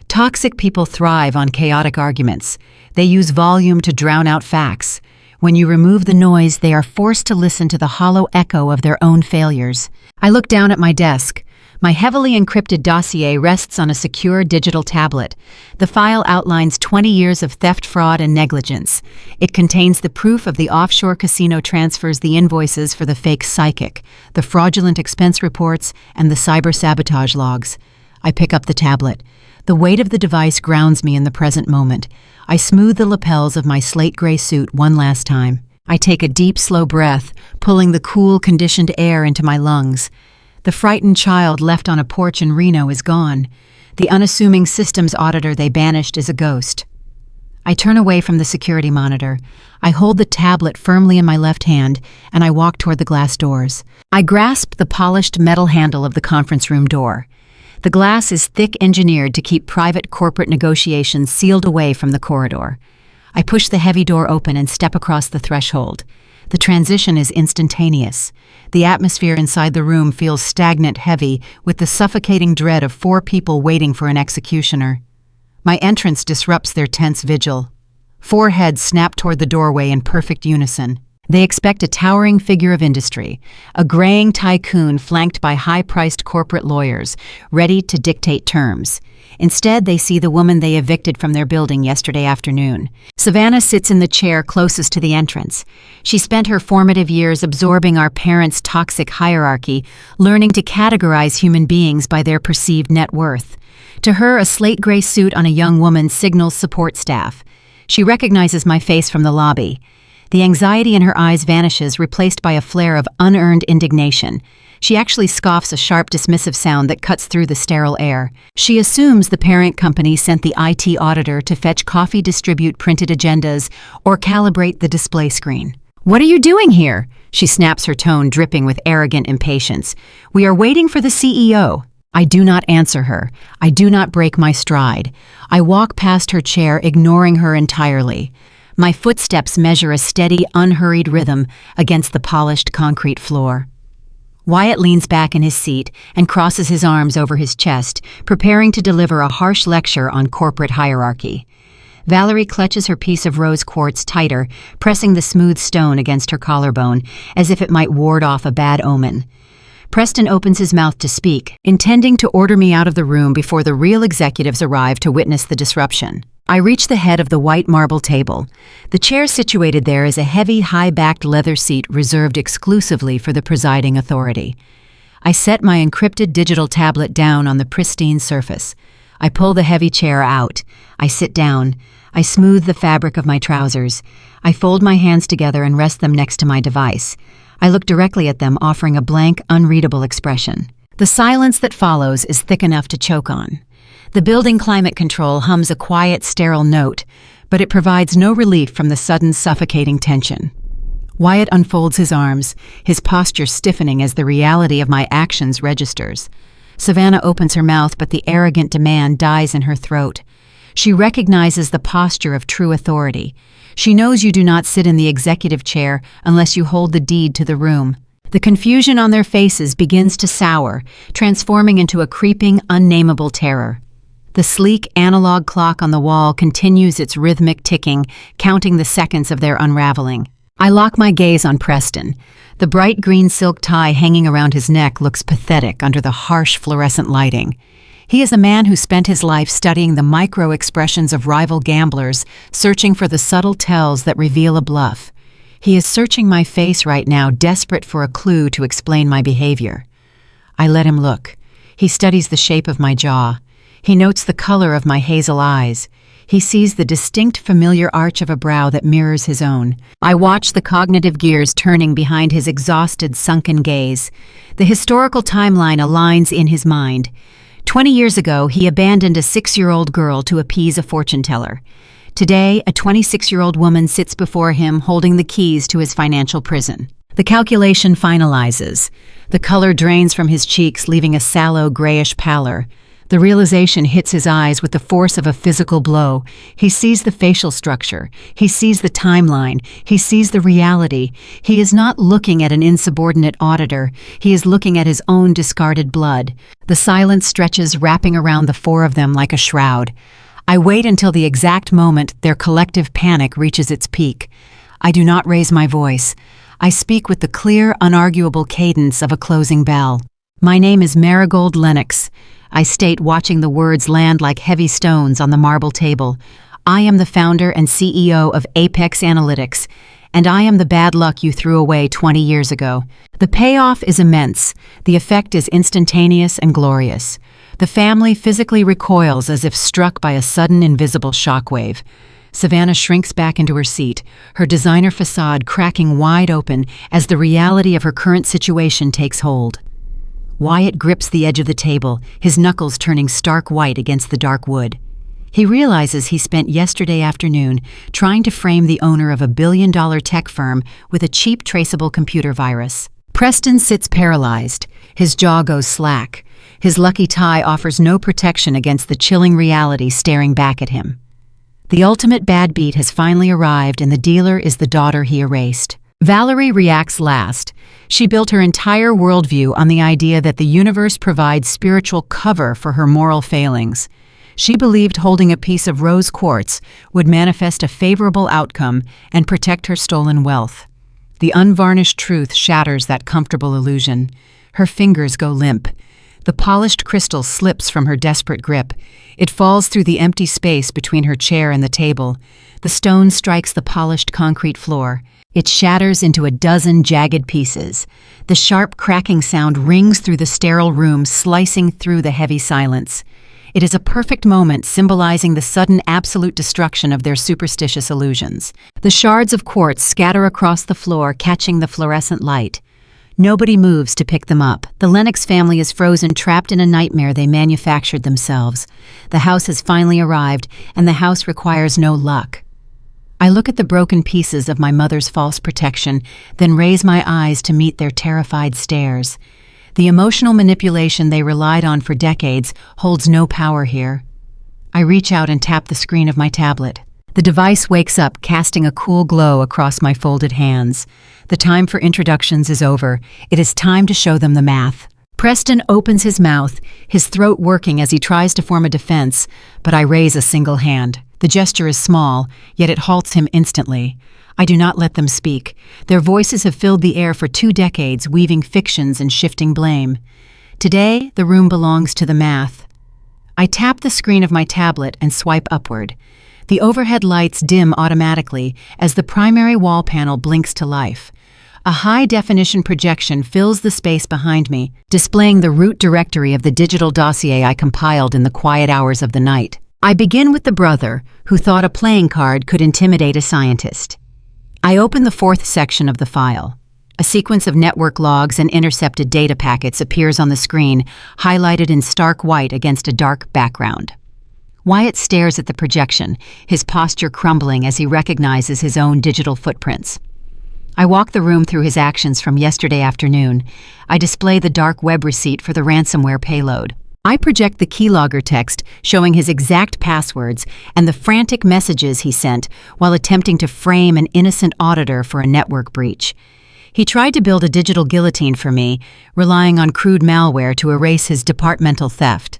Toxic people thrive on chaotic arguments. They use volume to drown out facts. When you remove the noise, they are forced to listen to the hollow echo of their own failures. I look down at my desk. My heavily encrypted dossier rests on a secure digital tablet. The file outlines 20 years of theft, fraud, and negligence. It contains the proof of the offshore casino transfers, the invoices for the fake psychic, the fraudulent expense reports, and the cyber-sabotage logs. I pick up the tablet. The weight of the device grounds me in the present moment. I smooth the lapels of my slate gray suit one last time. I take a deep, slow breath, pulling the cool, conditioned air into my lungs. The frightened child left on a porch in Reno is gone. The unassuming systems auditor they banished is a ghost. I turn away from the security monitor. I hold the tablet firmly in my left hand, and I walk toward the glass doors. I grasp the polished metal handle of the conference room door. The glass is thick, engineered to keep private corporate negotiations sealed away from the corridor. I push the heavy door open and step across the threshold. The transition is instantaneous. The atmosphere inside the room feels stagnant, heavy, with the suffocating dread of 4 people waiting for an executioner. My entrance disrupts their tense vigil. 4 heads snap toward the doorway in perfect unison. They expect a towering figure of industry, a graying tycoon flanked by high-priced corporate lawyers, ready to dictate terms. Instead, they see the woman they evicted from their building yesterday afternoon. Savannah sits in the chair closest to the entrance. She spent her formative years absorbing our parents' toxic hierarchy, learning to categorize human beings by their perceived net worth. To her, a slate gray suit on a young woman signals support staff. She recognizes my face from the lobby. The anxiety in her eyes vanishes, replaced by a flare of unearned indignation. She actually scoffs a sharp, dismissive sound that cuts through the sterile air. She assumes the parent company sent the IT auditor to fetch coffee, distribute printed agendas, or calibrate the display screen. "What are you doing here?" She snaps, her tone dripping with arrogant impatience. "We are waiting for the CEO." I do not answer her. I do not break my stride. I walk past her chair, ignoring her entirely. My footsteps measure a steady, unhurried rhythm against the polished concrete floor. Wyatt leans back in his seat and crosses his arms over his chest, preparing to deliver a harsh lecture on corporate hierarchy. Valerie clutches her piece of rose quartz tighter, pressing the smooth stone against her collarbone, as if it might ward off a bad omen. Preston opens his mouth to speak, intending to order me out of the room before the real executives arrive to witness the disruption. I reach the head of the white marble table. The chair situated there is a heavy, high-backed leather seat reserved exclusively for the presiding authority. I set my encrypted digital tablet down on the pristine surface. I pull the heavy chair out. I sit down. I smooth the fabric of my trousers. I fold my hands together and rest them next to my device. I look directly at them, offering a blank, unreadable expression. The silence that follows is thick enough to choke on. The building climate control hums a quiet, sterile note, but it provides no relief from the sudden, suffocating tension. Wyatt unfolds his arms, his posture stiffening as the reality of my actions registers. Savannah opens her mouth, but the arrogant demand dies in her throat. She recognizes the posture of true authority. She knows you do not sit in the executive chair unless you hold the deed to the room. The confusion on their faces begins to sour, transforming into a creeping, unnameable terror. The sleek analog clock on the wall continues its rhythmic ticking, counting the seconds of their unraveling. I lock my gaze on Preston. The bright green silk tie hanging around his neck looks pathetic under the harsh fluorescent lighting. He is a man who spent his life studying the micro-expressions of rival gamblers, searching for the subtle tells that reveal a bluff. He is searching my face right now, desperate for a clue to explain my behavior. I let him look. He studies the shape of my jaw. He notes the color of my hazel eyes. He sees the distinct, familiar arch of a brow that mirrors his own. I watch the cognitive gears turning behind his exhausted, sunken gaze. The historical timeline aligns in his mind. 20 years ago, he abandoned a 6-year-old girl to appease a fortune teller. Today, a 26-year-old woman sits before him holding the keys to his financial prison. The calculation finalizes. The color drains from his cheeks, leaving a sallow, grayish pallor. The realization hits his eyes with the force of a physical blow. He sees the facial structure. He sees the timeline. He sees the reality. He is not looking at an insubordinate auditor. He is looking at his own discarded blood. The silence stretches, wrapping around the four of them like a shroud. I wait until the exact moment their collective panic reaches its peak. I do not raise my voice. I speak with the clear, unarguable cadence of a closing bell. My name is Marigold Lennox. I state, watching the words land like heavy stones on the marble table. I am the founder and CEO of Apex Analytics, and I am the bad luck you threw away 20 years ago. The payoff is immense. The effect is instantaneous and glorious. The family physically recoils as if struck by a sudden invisible shockwave. Savannah shrinks back into her seat, her designer facade cracking wide open as the reality of her current situation takes hold. Wyatt grips the edge of the table, his knuckles turning stark white against the dark wood. He realizes he spent yesterday afternoon trying to frame the owner of a billion-dollar tech firm with a cheap traceable computer virus. Preston sits paralyzed. His jaw goes slack. His lucky tie offers no protection against the chilling reality staring back at him. The ultimate bad beat has finally arrived, and the dealer is the daughter he erased. Valerie reacts last. She built her entire worldview on the idea that the universe provides spiritual cover for her moral failings. She believed holding a piece of rose quartz would manifest a favorable outcome and protect her stolen wealth. The unvarnished truth shatters that comfortable illusion. Her fingers go limp. The polished crystal slips from her desperate grip. It falls through the empty space between her chair and the table. The stone strikes the polished concrete floor. It shatters into a dozen jagged pieces. The sharp cracking sound rings through the sterile room, slicing through the heavy silence. It is a perfect moment, symbolizing the sudden absolute destruction of their superstitious illusions. The shards of quartz scatter across the floor, catching the fluorescent light. Nobody moves to pick them up. The Lennox family is frozen, trapped in a nightmare they manufactured themselves. The house has finally arrived, and the house requires no luck. I look at the broken pieces of my mother's false protection, then raise my eyes to meet their terrified stares. The emotional manipulation they relied on for decades holds no power here. I reach out and tap the screen of my tablet. The device wakes up, casting a cool glow across my folded hands. The time for introductions is over. It is time to show them the math. Preston opens his mouth, his throat working as he tries to form a defense, but I raise a single hand. The gesture is small, yet it halts him instantly. I do not let them speak. Their voices have filled the air for 2 decades, weaving fictions and shifting blame. Today, the room belongs to the math. I tap the screen of my tablet and swipe upward. The overhead lights dim automatically as the primary wall panel blinks to life. A high-definition projection fills the space behind me, displaying the root directory of the digital dossier I compiled in the quiet hours of the night. I begin with the brother who thought a playing card could intimidate a scientist. I open the 4th section of the file. A sequence of network logs and intercepted data packets appears on the screen, highlighted in stark white against a dark background. Wyatt stares at the projection, his posture crumbling as he recognizes his own digital footprints. I walk the room through his actions from yesterday afternoon. I display the dark web receipt for the ransomware payload. I project the keylogger text showing his exact passwords and the frantic messages he sent while attempting to frame an innocent auditor for a network breach. He tried to build a digital guillotine for me, relying on crude malware to erase his departmental theft.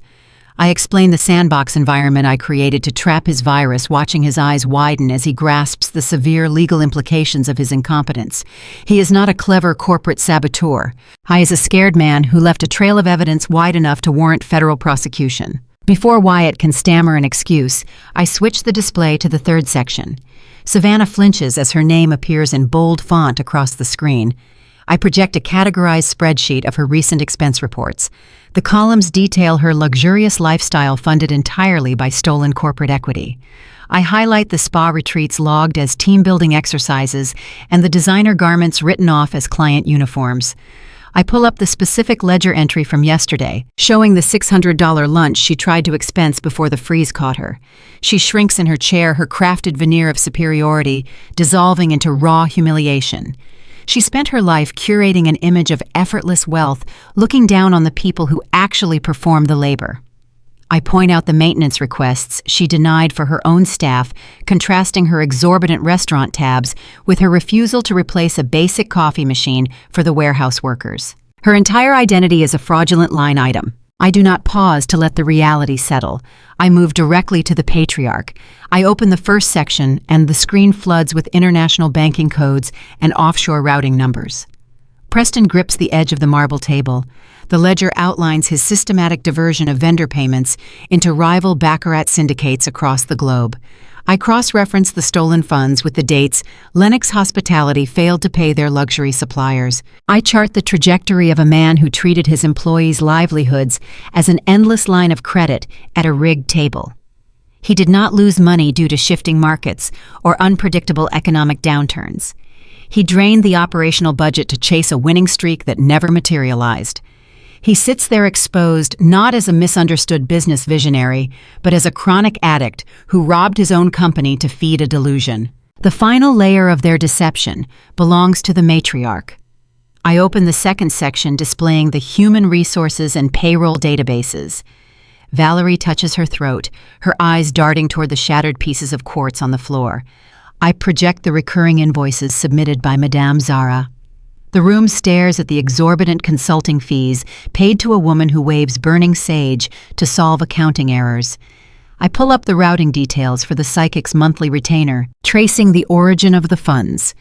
I explain the sandbox environment I created to trap his virus, watching his eyes widen as he grasps the severe legal implications of his incompetence. He is not a clever corporate saboteur. He is a scared man who left a trail of evidence wide enough to warrant federal prosecution. Before Wyatt can stammer an excuse, I switch the display to the 3rd section. Savannah flinches as her name appears in bold font across the screen. I project a categorized spreadsheet of her recent expense reports. The columns detail her luxurious lifestyle funded entirely by stolen corporate equity. I highlight the spa retreats logged as team-building exercises and the designer garments written off as client uniforms. I pull up the specific ledger entry from yesterday, showing the $600 lunch she tried to expense before the freeze caught her. She shrinks in her chair, her crafted veneer of superiority dissolving into raw humiliation. She spent her life curating an image of effortless wealth, looking down on the people who actually perform the labor. I point out the maintenance requests she denied for her own staff, contrasting her exorbitant restaurant tabs with her refusal to replace a basic coffee machine for the warehouse workers. Her entire identity is a fraudulent line item. I do not pause to let the reality settle. I move directly to the patriarch. I open the 1st section and the screen floods with international banking codes and offshore routing numbers. Preston grips the edge of the marble table. The ledger outlines his systematic diversion of vendor payments into rival baccarat syndicates across the globe. I cross-reference the stolen funds with the dates Lennox Hospitality failed to pay their luxury suppliers. I chart the trajectory of a man who treated his employees' livelihoods as an endless line of credit at a rigged table. He did not lose money due to shifting markets or unpredictable economic downturns. He drained the operational budget to chase a winning streak that never materialized. He sits there exposed not as a misunderstood business visionary, but as a chronic addict who robbed his own company to feed a delusion. The final layer of their deception belongs to the matriarch. I open the 2nd section displaying the human resources and payroll databases. Valerie touches her throat, her eyes darting toward the shattered pieces of quartz on the floor. I project the recurring invoices submitted by Madame Zara. The room stares at the exorbitant consulting fees paid to a woman who waves burning sage to solve accounting errors. I pull up the routing details for the psychic's monthly retainer, tracing the origin of the funds.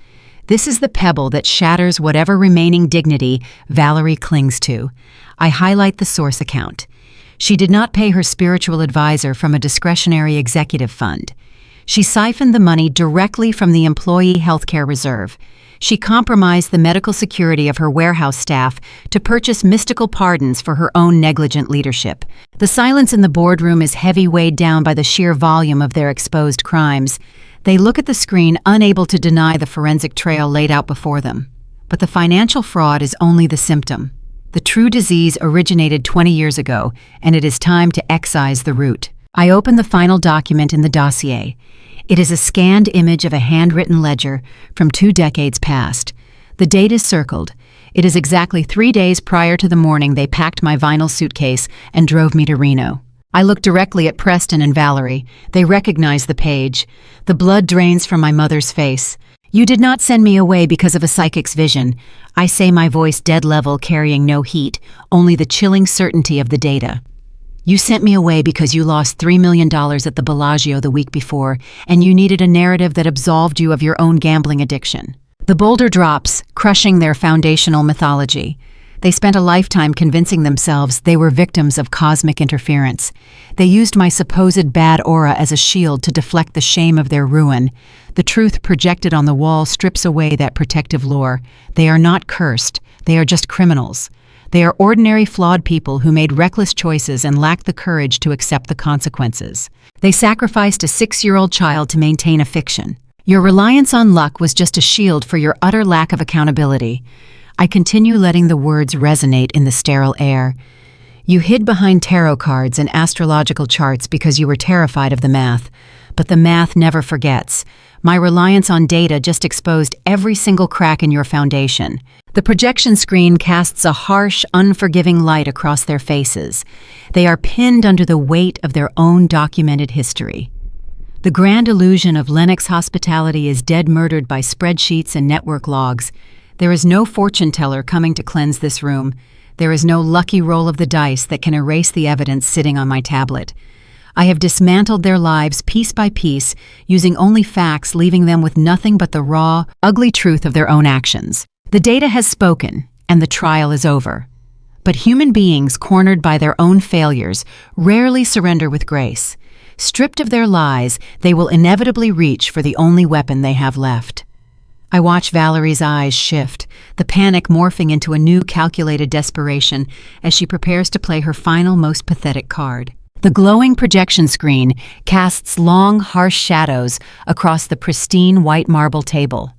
This is the pebble that shatters whatever remaining dignity Valerie clings to. I highlight the source account. She did not pay her spiritual advisor from a discretionary executive fund. She siphoned the money directly from the employee healthcare reserve. She compromised the medical security of her warehouse staff to purchase mystical pardons for her own negligent leadership. The silence in the boardroom is heavy, weighed down by the sheer volume of their exposed crimes. They look at the screen, unable to deny the forensic trail laid out before them. But the financial fraud is only the symptom. The true disease originated 20 years ago, and it is time to excise the root. I open the final document in the dossier. It is a scanned image of a handwritten ledger from 2 decades past. The date is circled. It is exactly 3 days prior to the morning they packed my vinyl suitcase and drove me to Reno. I look directly at Preston and Valerie. They recognize the page. The blood drains from my mother's face. "You did not send me away because of a psychic's vision," I say, my voice dead level, carrying no heat, only the chilling certainty of the data. You sent me away because you lost $3 million at the Bellagio the week before, and you needed a narrative that absolved you of your own gambling addiction. The boulder drops, crushing their foundational mythology. They spent a lifetime convincing themselves they were victims of cosmic interference. They used my supposed bad aura as a shield to deflect the shame of their ruin. The truth projected on the wall strips away that protective lore. They are not cursed. They are just criminals. They are ordinary, flawed people who made reckless choices and lacked the courage to accept the consequences. They sacrificed a 6-year-old child to maintain a fiction. Your reliance on luck was just a shield for your utter lack of accountability. I continue letting the words resonate in the sterile air. You hid behind tarot cards and astrological charts because you were terrified of the math. But the math never forgets. My reliance on data just exposed every single crack in your foundation. The projection screen casts a harsh, unforgiving light across their faces. They are pinned under the weight of their own documented history. The grand illusion of Lennox hospitality is dead murdered by spreadsheets and network logs. There is no fortune teller coming to cleanse this room. There is no lucky roll of the dice that can erase the evidence sitting on my tablet. I have dismantled their lives piece by piece, using only facts, leaving them with nothing but the raw, ugly truth of their own actions. The data has spoken, and the trial is over. But human beings cornered by their own failures rarely surrender with grace. Stripped of their lies, they will inevitably reach for the only weapon they have left. I watch Valerie's eyes shift, the panic morphing into a new calculated desperation as she prepares to play her final, most pathetic card. The glowing projection screen casts long, harsh shadows across the pristine white marble table.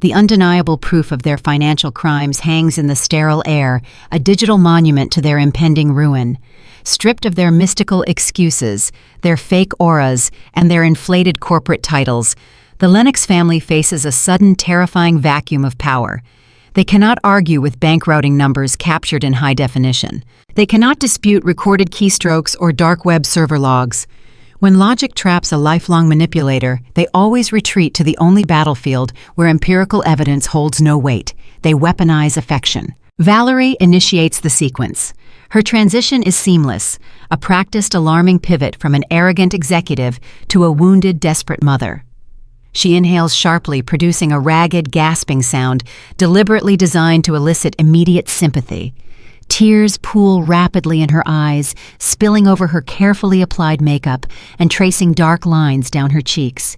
The undeniable proof of their financial crimes hangs in the sterile air, a digital monument to their impending ruin. Stripped of their mystical excuses, their fake auras, and their inflated corporate titles, the Lennox family faces a sudden, terrifying vacuum of power. They cannot argue with bank routing numbers captured in high definition. They cannot dispute recorded keystrokes or dark web server logs. When logic traps a lifelong manipulator, they always retreat to the only battlefield where empirical evidence holds no weight. They weaponize affection. Valerie initiates the sequence. Her transition is seamless, a practiced, alarming pivot from an arrogant executive to a wounded, desperate mother. She inhales sharply, producing a ragged, gasping sound deliberately designed to elicit immediate sympathy. Tears pool rapidly in her eyes, spilling over her carefully applied makeup and tracing dark lines down her cheeks.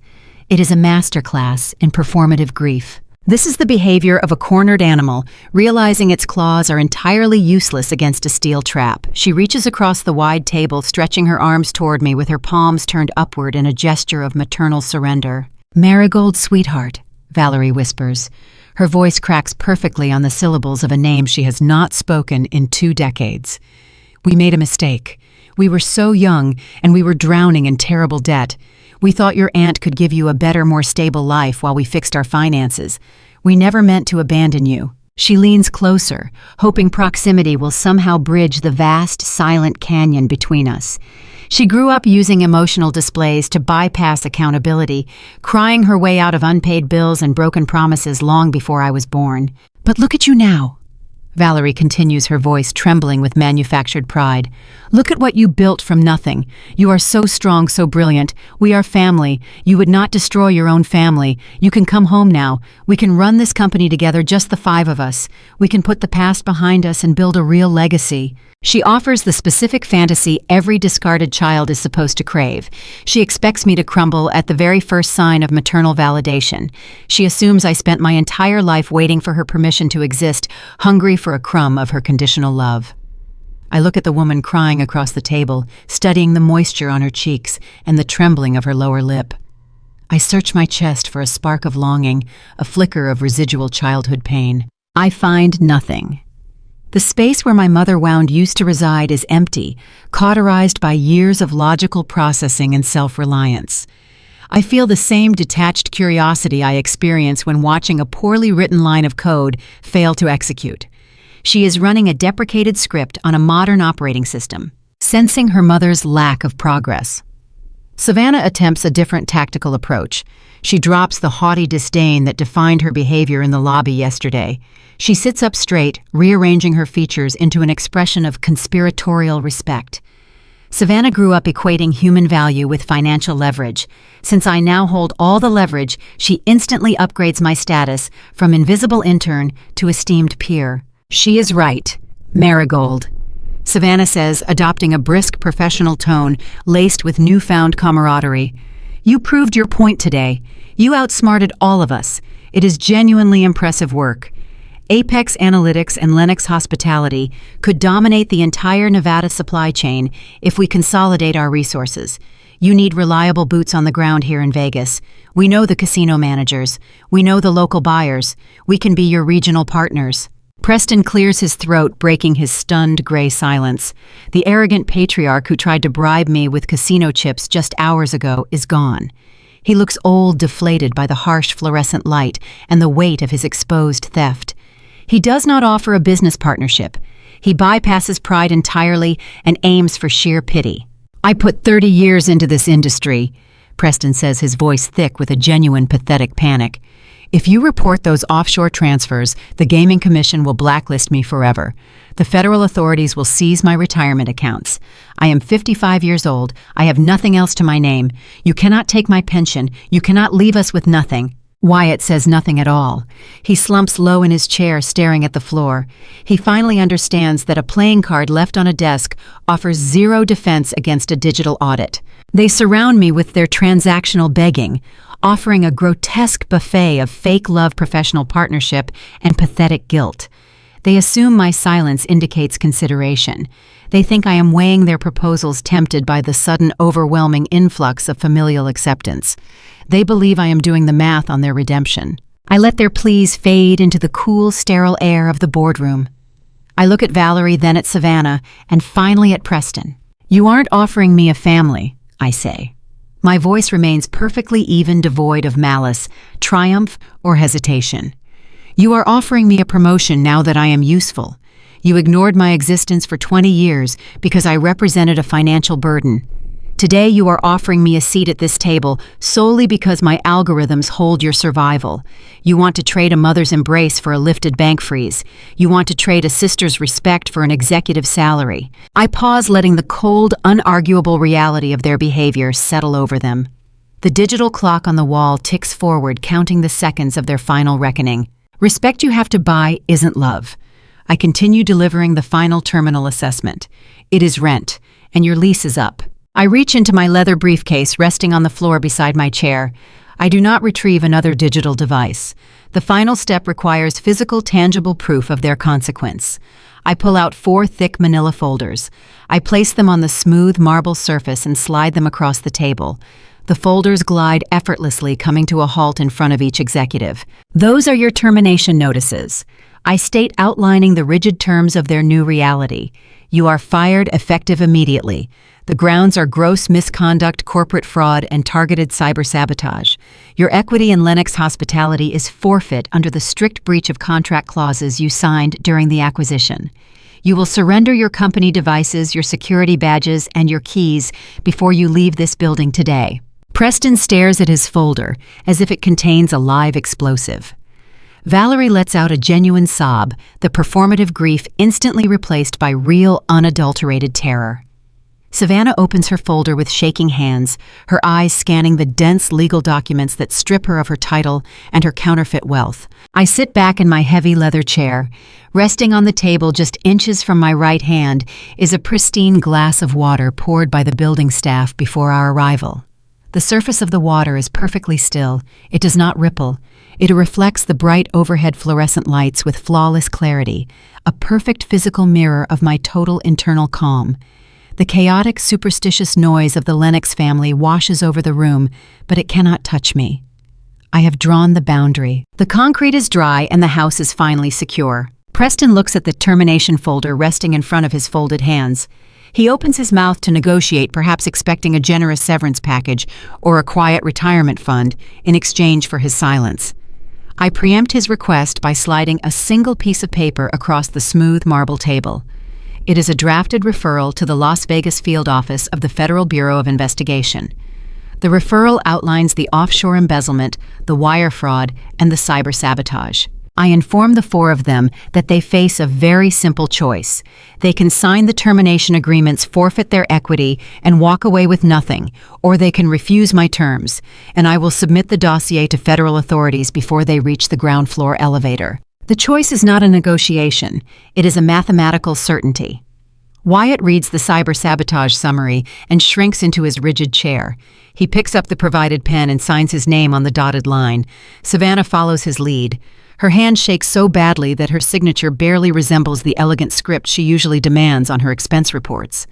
It is a masterclass in performative grief. This is the behavior of a cornered animal, realizing its claws are entirely useless against a steel trap. She reaches across the wide table, stretching her arms toward me with her palms turned upward in a gesture of maternal surrender. "Marigold, sweetheart," Valerie whispers. Her voice cracks perfectly on the syllables of a name she has not spoken in 2 decades. "We made a mistake. We were so young, and we were drowning in terrible debt. We thought your aunt could give you a better, more stable life while we fixed our finances. We never meant to abandon you." She leans closer, hoping proximity will somehow bridge the vast, silent canyon between us. She grew up using emotional displays to bypass accountability, crying her way out of unpaid bills and broken promises long before I was born. "But look at you now," Valerie continues, her voice trembling with manufactured pride. "Look at what you built from nothing. You are so strong, so brilliant. We are family. You would not destroy your own family. You can come home now. We can run this company together, just the 5 of us. We can put the past behind us and build a real legacy." She offers the specific fantasy every discarded child is supposed to crave. She expects me to crumble at the very first sign of maternal validation. She assumes I spent my entire life waiting for her permission to exist, hungry for a crumb of her conditional love. I look at the woman crying across the table, studying the moisture on her cheeks and the trembling of her lower lip. I search my chest for a spark of longing, a flicker of residual childhood pain. I find nothing. The space where my mother wound used to reside is empty, cauterized by years of logical processing and self-reliance. I feel the same detached curiosity I experience when watching a poorly written line of code fail to execute. She is running a deprecated script on a modern operating system, sensing her mother's lack of progress. Savannah attempts a different tactical approach. She drops the haughty disdain that defined her behavior in the lobby yesterday. She sits up straight, rearranging her features into an expression of conspiratorial respect. Savannah grew up equating human value with financial leverage. Since I now hold all the leverage, she instantly upgrades my status from invisible intern to esteemed peer. She is right. Marigold. Savannah says, adopting a brisk professional tone laced with newfound camaraderie. You proved your point today. You outsmarted all of us. It is genuinely impressive work. Apex Analytics and Lennox Hospitality could dominate the entire Nevada supply chain if we consolidate our resources. You need reliable boots on the ground here in Vegas. We know the casino managers. We know the local buyers. We can be your regional partners. Preston clears his throat, breaking his stunned gray silence. The arrogant patriarch who tried to bribe me with casino chips just hours ago is gone. He looks old, deflated by the harsh fluorescent light and the weight of his exposed theft. He does not offer a business partnership. He bypasses pride entirely and aims for sheer pity. I put 30 years into this industry, Preston says, his voice thick with a genuine pathetic panic. If you report those offshore transfers, the Gaming Commission will blacklist me forever. The federal authorities will seize my retirement accounts. I am 55 years old. I have nothing else to my name. You cannot take my pension. You cannot leave us with nothing. Wyatt says nothing at all. He slumps low in his chair, staring at the floor. He finally understands that a playing card left on a desk offers zero defense against a digital audit. They surround me with their transactional begging, offering a grotesque buffet of fake love, professional partnership, and pathetic guilt. They assume my silence indicates consideration. They think I am weighing their proposals, tempted by the sudden, overwhelming influx of familial acceptance. They believe I am doing the math on their redemption. I let their pleas fade into the cool, sterile air of the boardroom. I look at Valerie, then at Savannah, and finally at Preston. You aren't offering me a family, I say. My voice remains perfectly even, devoid of malice, triumph, or hesitation. You are offering me a promotion now that I am useful. You ignored my existence for 20 years because I represented a financial burden. Today you are offering me a seat at this table solely because my algorithms hold your survival. You want to trade a mother's embrace for a lifted bank freeze. You want to trade a sister's respect for an executive salary. I pause, letting the cold, unarguable reality of their behavior settle over them. The digital clock on the wall ticks forward, counting the seconds of their final reckoning. Respect you have to buy isn't love. I continue delivering the final terminal assessment. It is rent, and your lease is up. I reach into my leather briefcase resting on the floor beside my chair. I do not retrieve another digital device. The final step requires physical, tangible proof of their consequence. I pull out 4 thick manila folders. I place them on the smooth marble surface and slide them across the table. The folders glide effortlessly, coming to a halt in front of each executive. Those are your termination notices. I state, outlining the rigid terms of their new reality. You are fired, effective immediately. The grounds are gross misconduct, corporate fraud, and targeted cyber-sabotage. Your equity in Lennox Hospitality is forfeit under the strict breach of contract clauses you signed during the acquisition. You will surrender your company devices, your security badges, and your keys before you leave this building today. Preston stares at his folder as if it contains a live explosive. Valerie lets out a genuine sob, the performative grief instantly replaced by real, unadulterated terror. Savannah opens her folder with shaking hands, her eyes scanning the dense legal documents that strip her of her title and her counterfeit wealth. I sit back in my heavy leather chair. Resting on the table just inches from my right hand is a pristine glass of water poured by the building staff before our arrival. The surface of the water is perfectly still. It does not ripple. It reflects the bright overhead fluorescent lights with flawless clarity, a perfect physical mirror of my total internal calm. The chaotic, superstitious noise of the Lennox family washes over the room, but it cannot touch me. I have drawn the boundary. The concrete is dry and the house is finally secure. Preston looks at the termination folder resting in front of his folded hands. He opens his mouth to negotiate, perhaps expecting a generous severance package or a quiet retirement fund in exchange for his silence. I preempt his request by sliding a single piece of paper across the smooth marble table. It is a drafted referral to the Las Vegas field office of the Federal Bureau of Investigation. The referral outlines the offshore embezzlement, the wire fraud, and the cyber sabotage. I inform the four of them that they face a very simple choice. They can sign the termination agreements, forfeit their equity, and walk away with nothing, or they can refuse my terms, and I will submit the dossier to federal authorities before they reach the ground floor elevator. The choice is not a negotiation. It is a mathematical certainty. Wyatt reads the cyber-sabotage summary and shrinks into his rigid chair. He picks up the provided pen and signs his name on the dotted line. Savannah follows his lead. Her hand shakes so badly that her signature barely resembles the elegant script she usually demands on her expense reports.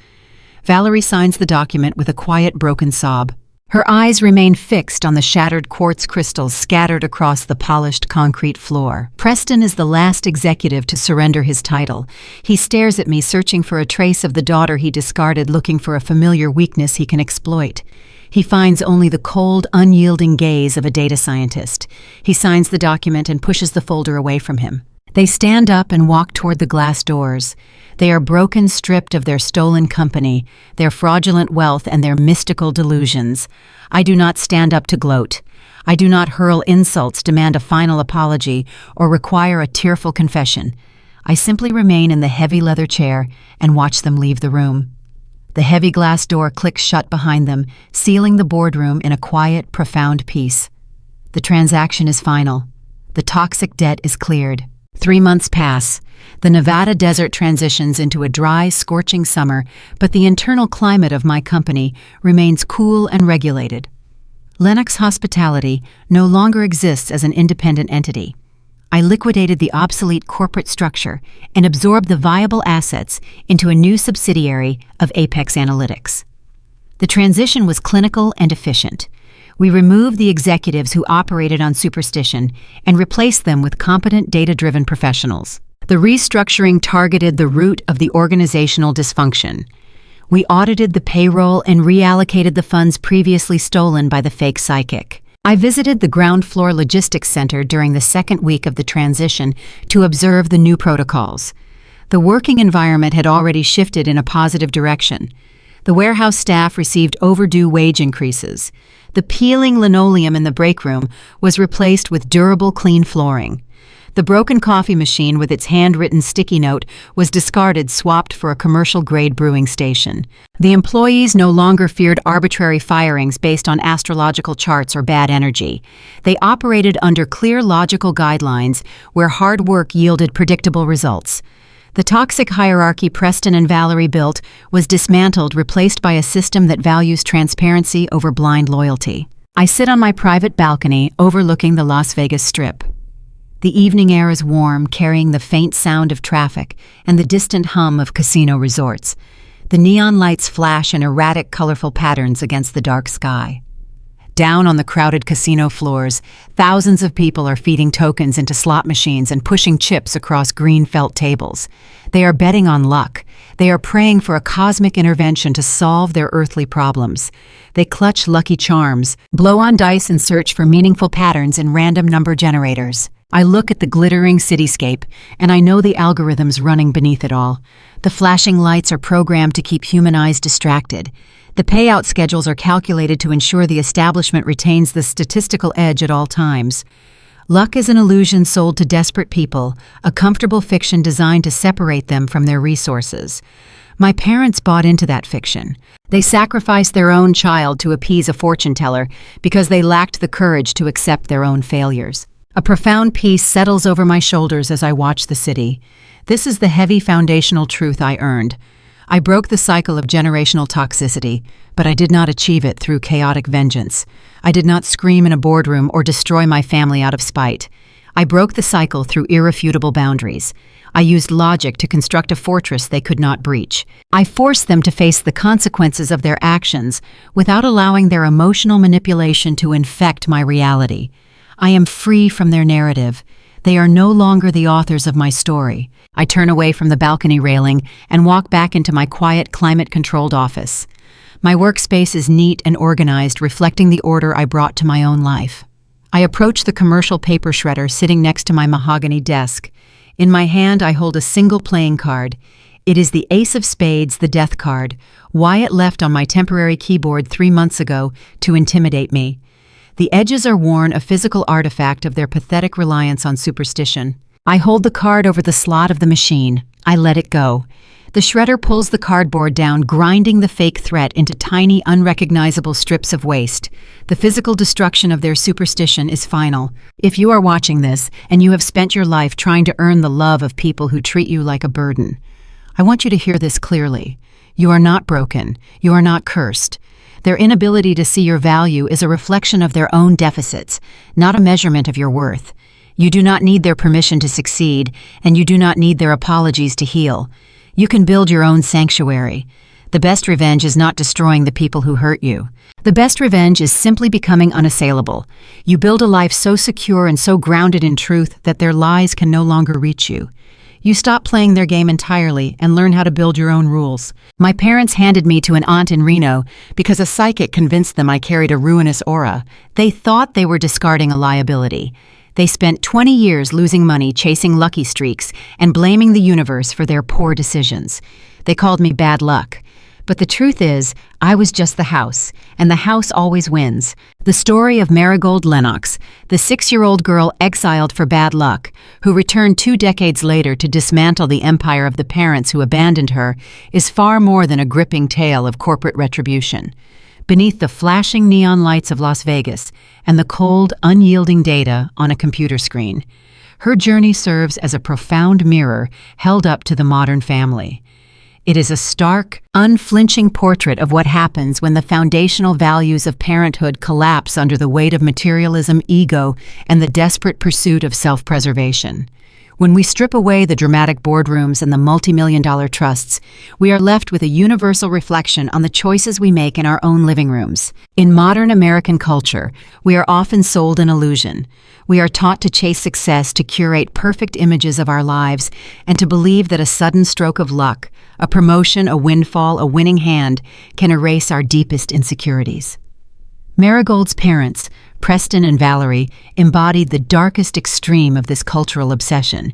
Valerie signs the document with a quiet, broken sob. Her eyes remain fixed on the shattered quartz crystals scattered across the polished concrete floor. Preston is the last executive to surrender his title. He stares at me, searching for a trace of the daughter he discarded, looking for a familiar weakness he can exploit. He finds only the cold, unyielding gaze of a data scientist. He signs the document and pushes the folder away from him. They stand up and walk toward the glass doors. They are broken, stripped of their stolen company, their fraudulent wealth, and their mystical delusions. I do not stand up to gloat. I do not hurl insults, demand a final apology, or require a tearful confession. I simply remain in the heavy leather chair and watch them leave the room. The heavy glass door clicks shut behind them, sealing the boardroom in a quiet, profound peace. The transaction is final. The toxic debt is cleared. 3 months pass. The Nevada desert transitions into a dry, scorching summer, but the internal climate of my company remains cool and regulated. Lennox Hospitality no longer exists as an independent entity. I liquidated the obsolete corporate structure and absorbed the viable assets into a new subsidiary of Apex Analytics. The transition was clinical and efficient. We removed the executives who operated on superstition and replaced them with competent, data-driven professionals. The restructuring targeted the root of the organizational dysfunction. We audited the payroll and reallocated the funds previously stolen by the fake psychic. I visited the ground floor logistics center during the second week of the transition to observe the new protocols. The working environment had already shifted in a positive direction. The warehouse staff received overdue wage increases. The peeling linoleum in the break room was replaced with durable, clean flooring. The broken coffee machine with its handwritten sticky note was discarded, swapped for a commercial-grade brewing station. The employees no longer feared arbitrary firings based on astrological charts or bad energy. They operated under clear, logical guidelines where hard work yielded predictable results. The toxic hierarchy Preston and Valerie built was dismantled, replaced by a system that values transparency over blind loyalty. I sit on my private balcony overlooking the Las Vegas Strip. The evening air is warm, carrying the faint sound of traffic and the distant hum of casino resorts. The neon lights flash in erratic, colorful patterns against the dark sky. Down on the crowded casino floors, thousands of people are feeding tokens into slot machines and pushing chips across green felt tables. They are betting on luck. They are praying for a cosmic intervention to solve their earthly problems. They clutch lucky charms, blow on dice, and search for meaningful patterns in random number generators. I look at the glittering cityscape, and I know the algorithms running beneath it all. The flashing lights are programmed to keep human eyes distracted. The payout schedules are calculated to ensure the establishment retains the statistical edge at all times. Luck is an illusion sold to desperate people, a comfortable fiction designed to separate them from their resources. My parents bought into that fiction. They sacrificed their own child to appease a fortune teller because they lacked the courage to accept their own failures. A profound peace settles over my shoulders as I watch the city. This is the heavy foundational truth I earned. I broke the cycle of generational toxicity, but I did not achieve it through chaotic vengeance. I did not scream in a boardroom or destroy my family out of spite. I broke the cycle through irrefutable boundaries. I used logic to construct a fortress they could not breach. I forced them to face the consequences of their actions without allowing their emotional manipulation to infect my reality. I am free from their narrative. They are no longer the authors of my story. I turn away from the balcony railing and walk back into my quiet, climate-controlled office. My workspace is neat and organized, reflecting the order I brought to my own life. I approach the commercial paper shredder sitting next to my mahogany desk. In my hand, I hold a single playing card. It is the Ace of Spades, the death card, Wyatt left on my temporary keyboard 3 months ago to intimidate me. The edges are worn, a physical artifact of their pathetic reliance on superstition. I hold the card over the slot of the machine. I let it go. The shredder pulls the cardboard down, grinding the fake threat into tiny, unrecognizable strips of waste. The physical destruction of their superstition is final. If you are watching this, and you have spent your life trying to earn the love of people who treat you like a burden, I want you to hear this clearly. You are not broken. You are not cursed. Their inability to see your value is a reflection of their own deficits, not a measurement of your worth. You do not need their permission to succeed, and you do not need their apologies to heal. You can build your own sanctuary. The best revenge is not destroying the people who hurt you. The best revenge is simply becoming unassailable. You build a life so secure and so grounded in truth that their lies can no longer reach you. You stop playing their game entirely and learn how to build your own rules. My parents handed me to an aunt in Reno because a psychic convinced them I carried a ruinous aura. They thought they were discarding a liability. They spent 20 years losing money chasing lucky streaks and blaming the universe for their poor decisions. They called me bad luck. But the truth is, I was just the house, and the house always wins. The story of Marigold Lennox, the 6-year-old girl exiled for bad luck, who returned 2 decades later to dismantle the empire of the parents who abandoned her, is far more than a gripping tale of corporate retribution. Beneath the flashing neon lights of Las Vegas and the cold, unyielding data on a computer screen, her journey serves as a profound mirror held up to the modern family. It is a stark, unflinching portrait of what happens when the foundational values of parenthood collapse under the weight of materialism, ego, and the desperate pursuit of self-preservation. When we strip away the dramatic boardrooms and the multi-million-dollar trusts, we are left with a universal reflection on the choices we make in our own living rooms. In modern American culture, we are often sold an illusion. We are taught to chase success, to curate perfect images of our lives, and to believe that a sudden stroke of luck, a promotion, a windfall, a winning hand, can erase our deepest insecurities. Marigold's parents, Preston and Valerie, embodied the darkest extreme of this cultural obsession.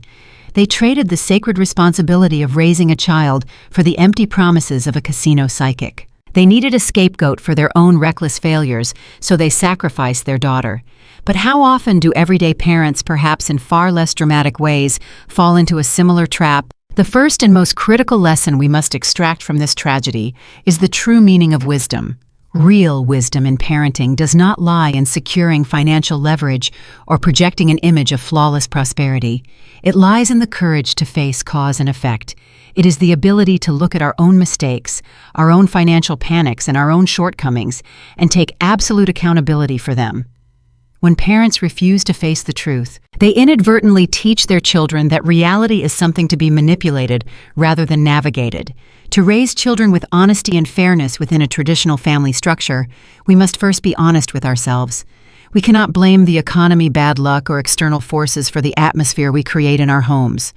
They traded the sacred responsibility of raising a child for the empty promises of a casino psychic. They needed a scapegoat for their own reckless failures, so they sacrificed their daughter. But how often do everyday parents, perhaps in far less dramatic ways, fall into a similar trap? The first and most critical lesson we must extract from this tragedy is the true meaning of wisdom. Real wisdom in parenting does not lie in securing financial leverage or projecting an image of flawless prosperity. It lies in the courage to face cause and effect. It is the ability to look at our own mistakes, our own financial panics, and our own shortcomings, and take absolute accountability for them. When parents refuse to face the truth, they inadvertently teach their children that reality is something to be manipulated rather than navigated. To raise children with honesty and fairness within a traditional family structure, we must first be honest with ourselves. We cannot blame the economy, bad luck, or external forces for the atmosphere we create in our homes.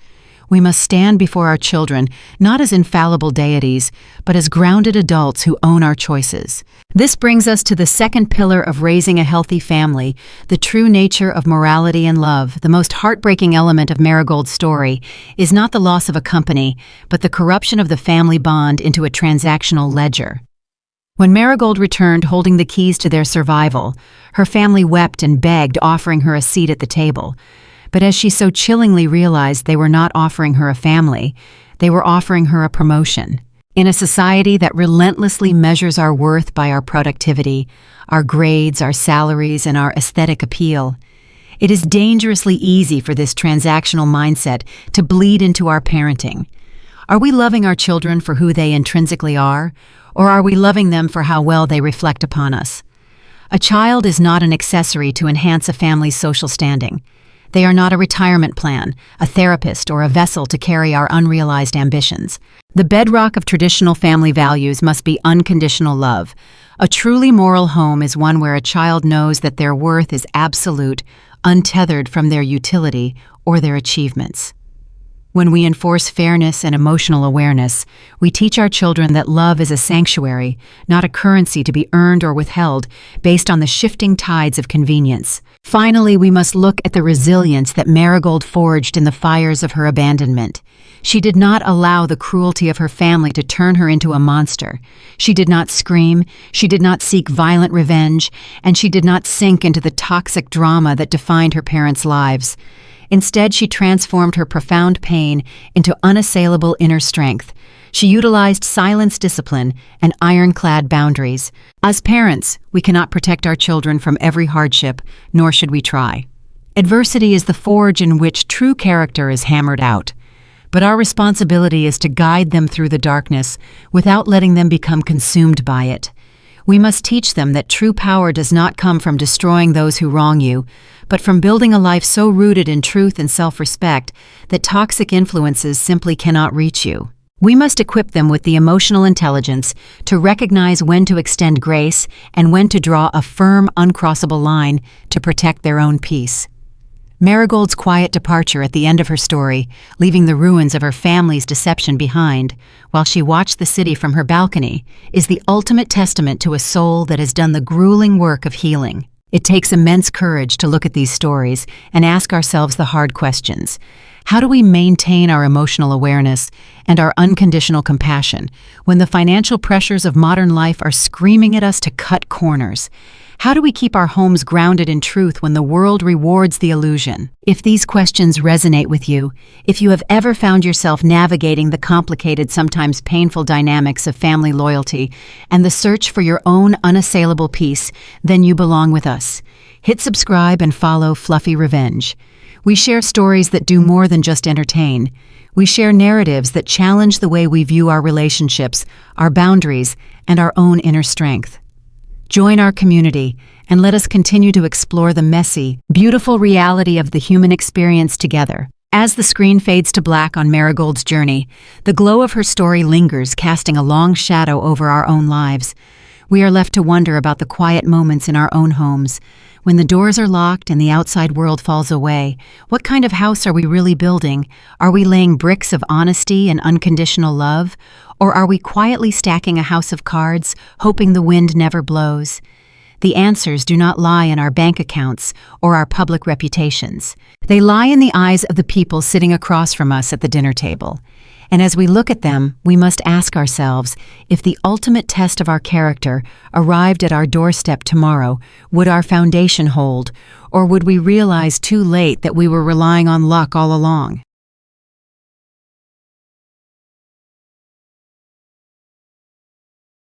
We must stand before our children not as infallible deities, but as grounded adults who own our choices. This brings us to the second pillar of raising a healthy family, the true nature of morality and love. The most heartbreaking element of Marigold's story is not the loss of a company, but the corruption of the family bond into a transactional ledger. When Marigold returned holding the keys to their survival, her family wept and begged, offering her a seat at the table. But as she so chillingly realized, they were not offering her a family, they were offering her a promotion. In a society that relentlessly measures our worth by our productivity, our grades, our salaries, and our aesthetic appeal, it is dangerously easy for this transactional mindset to bleed into our parenting. Are we loving our children for who they intrinsically are, or are we loving them for how well they reflect upon us? A child is not an accessory to enhance a family's social standing. They are not a retirement plan, a therapist, or a vessel to carry our unrealized ambitions. The bedrock of traditional family values must be unconditional love. A truly moral home is one where a child knows that their worth is absolute, untethered from their utility or their achievements. When we enforce fairness and emotional awareness, we teach our children that love is a sanctuary, not a currency to be earned or withheld based on the shifting tides of convenience. Finally, we must look at the resilience that Marigold forged in the fires of her abandonment. She did not allow the cruelty of her family to turn her into a monster. She did not scream, she did not seek violent revenge, and she did not sink into the toxic drama that defined her parents' lives. Instead, she transformed her profound pain into unassailable inner strength. She utilized silence discipline and ironclad boundaries. As parents, we cannot protect our children from every hardship, nor should we try. Adversity is the forge in which true character is hammered out. But our responsibility is to guide them through the darkness without letting them become consumed by it. We must teach them that true power does not come from destroying those who wrong you, but from building a life so rooted in truth and self-respect that toxic influences simply cannot reach you. We must equip them with the emotional intelligence to recognize when to extend grace and when to draw a firm, uncrossable line to protect their own peace. Marigold's quiet departure at the end of her story, leaving the ruins of her family's deception behind, while she watched the city from her balcony, is the ultimate testament to a soul that has done the grueling work of healing. It takes immense courage to look at these stories and ask ourselves the hard questions. How do we maintain our emotional awareness and our unconditional compassion when the financial pressures of modern life are screaming at us to cut corners? How do we keep our homes grounded in truth when the world rewards the illusion? If these questions resonate with you, if you have ever found yourself navigating the complicated, sometimes painful dynamics of family loyalty and the search for your own unassailable peace, then you belong with us. Hit subscribe and follow Fluffy Revenge. We share stories that do more than just entertain. We share narratives that challenge the way we view our relationships, our boundaries, and our own inner strength. Join our community and let us continue to explore the messy, beautiful reality of the human experience together. As the screen fades to black on Marigold's journey, the glow of her story lingers, casting a long shadow over our own lives. We are left to wonder about the quiet moments in our own homes. When the doors are locked and the outside world falls away, what kind of house are we really building? Are we laying bricks of honesty and unconditional love? Or are we quietly stacking a house of cards, hoping the wind never blows? The answers do not lie in our bank accounts or our public reputations. They lie in the eyes of the people sitting across from us at the dinner table. And as we look at them, we must ask ourselves, if the ultimate test of our character arrived at our doorstep tomorrow, would our foundation hold, or would we realize too late that we were relying on luck all along?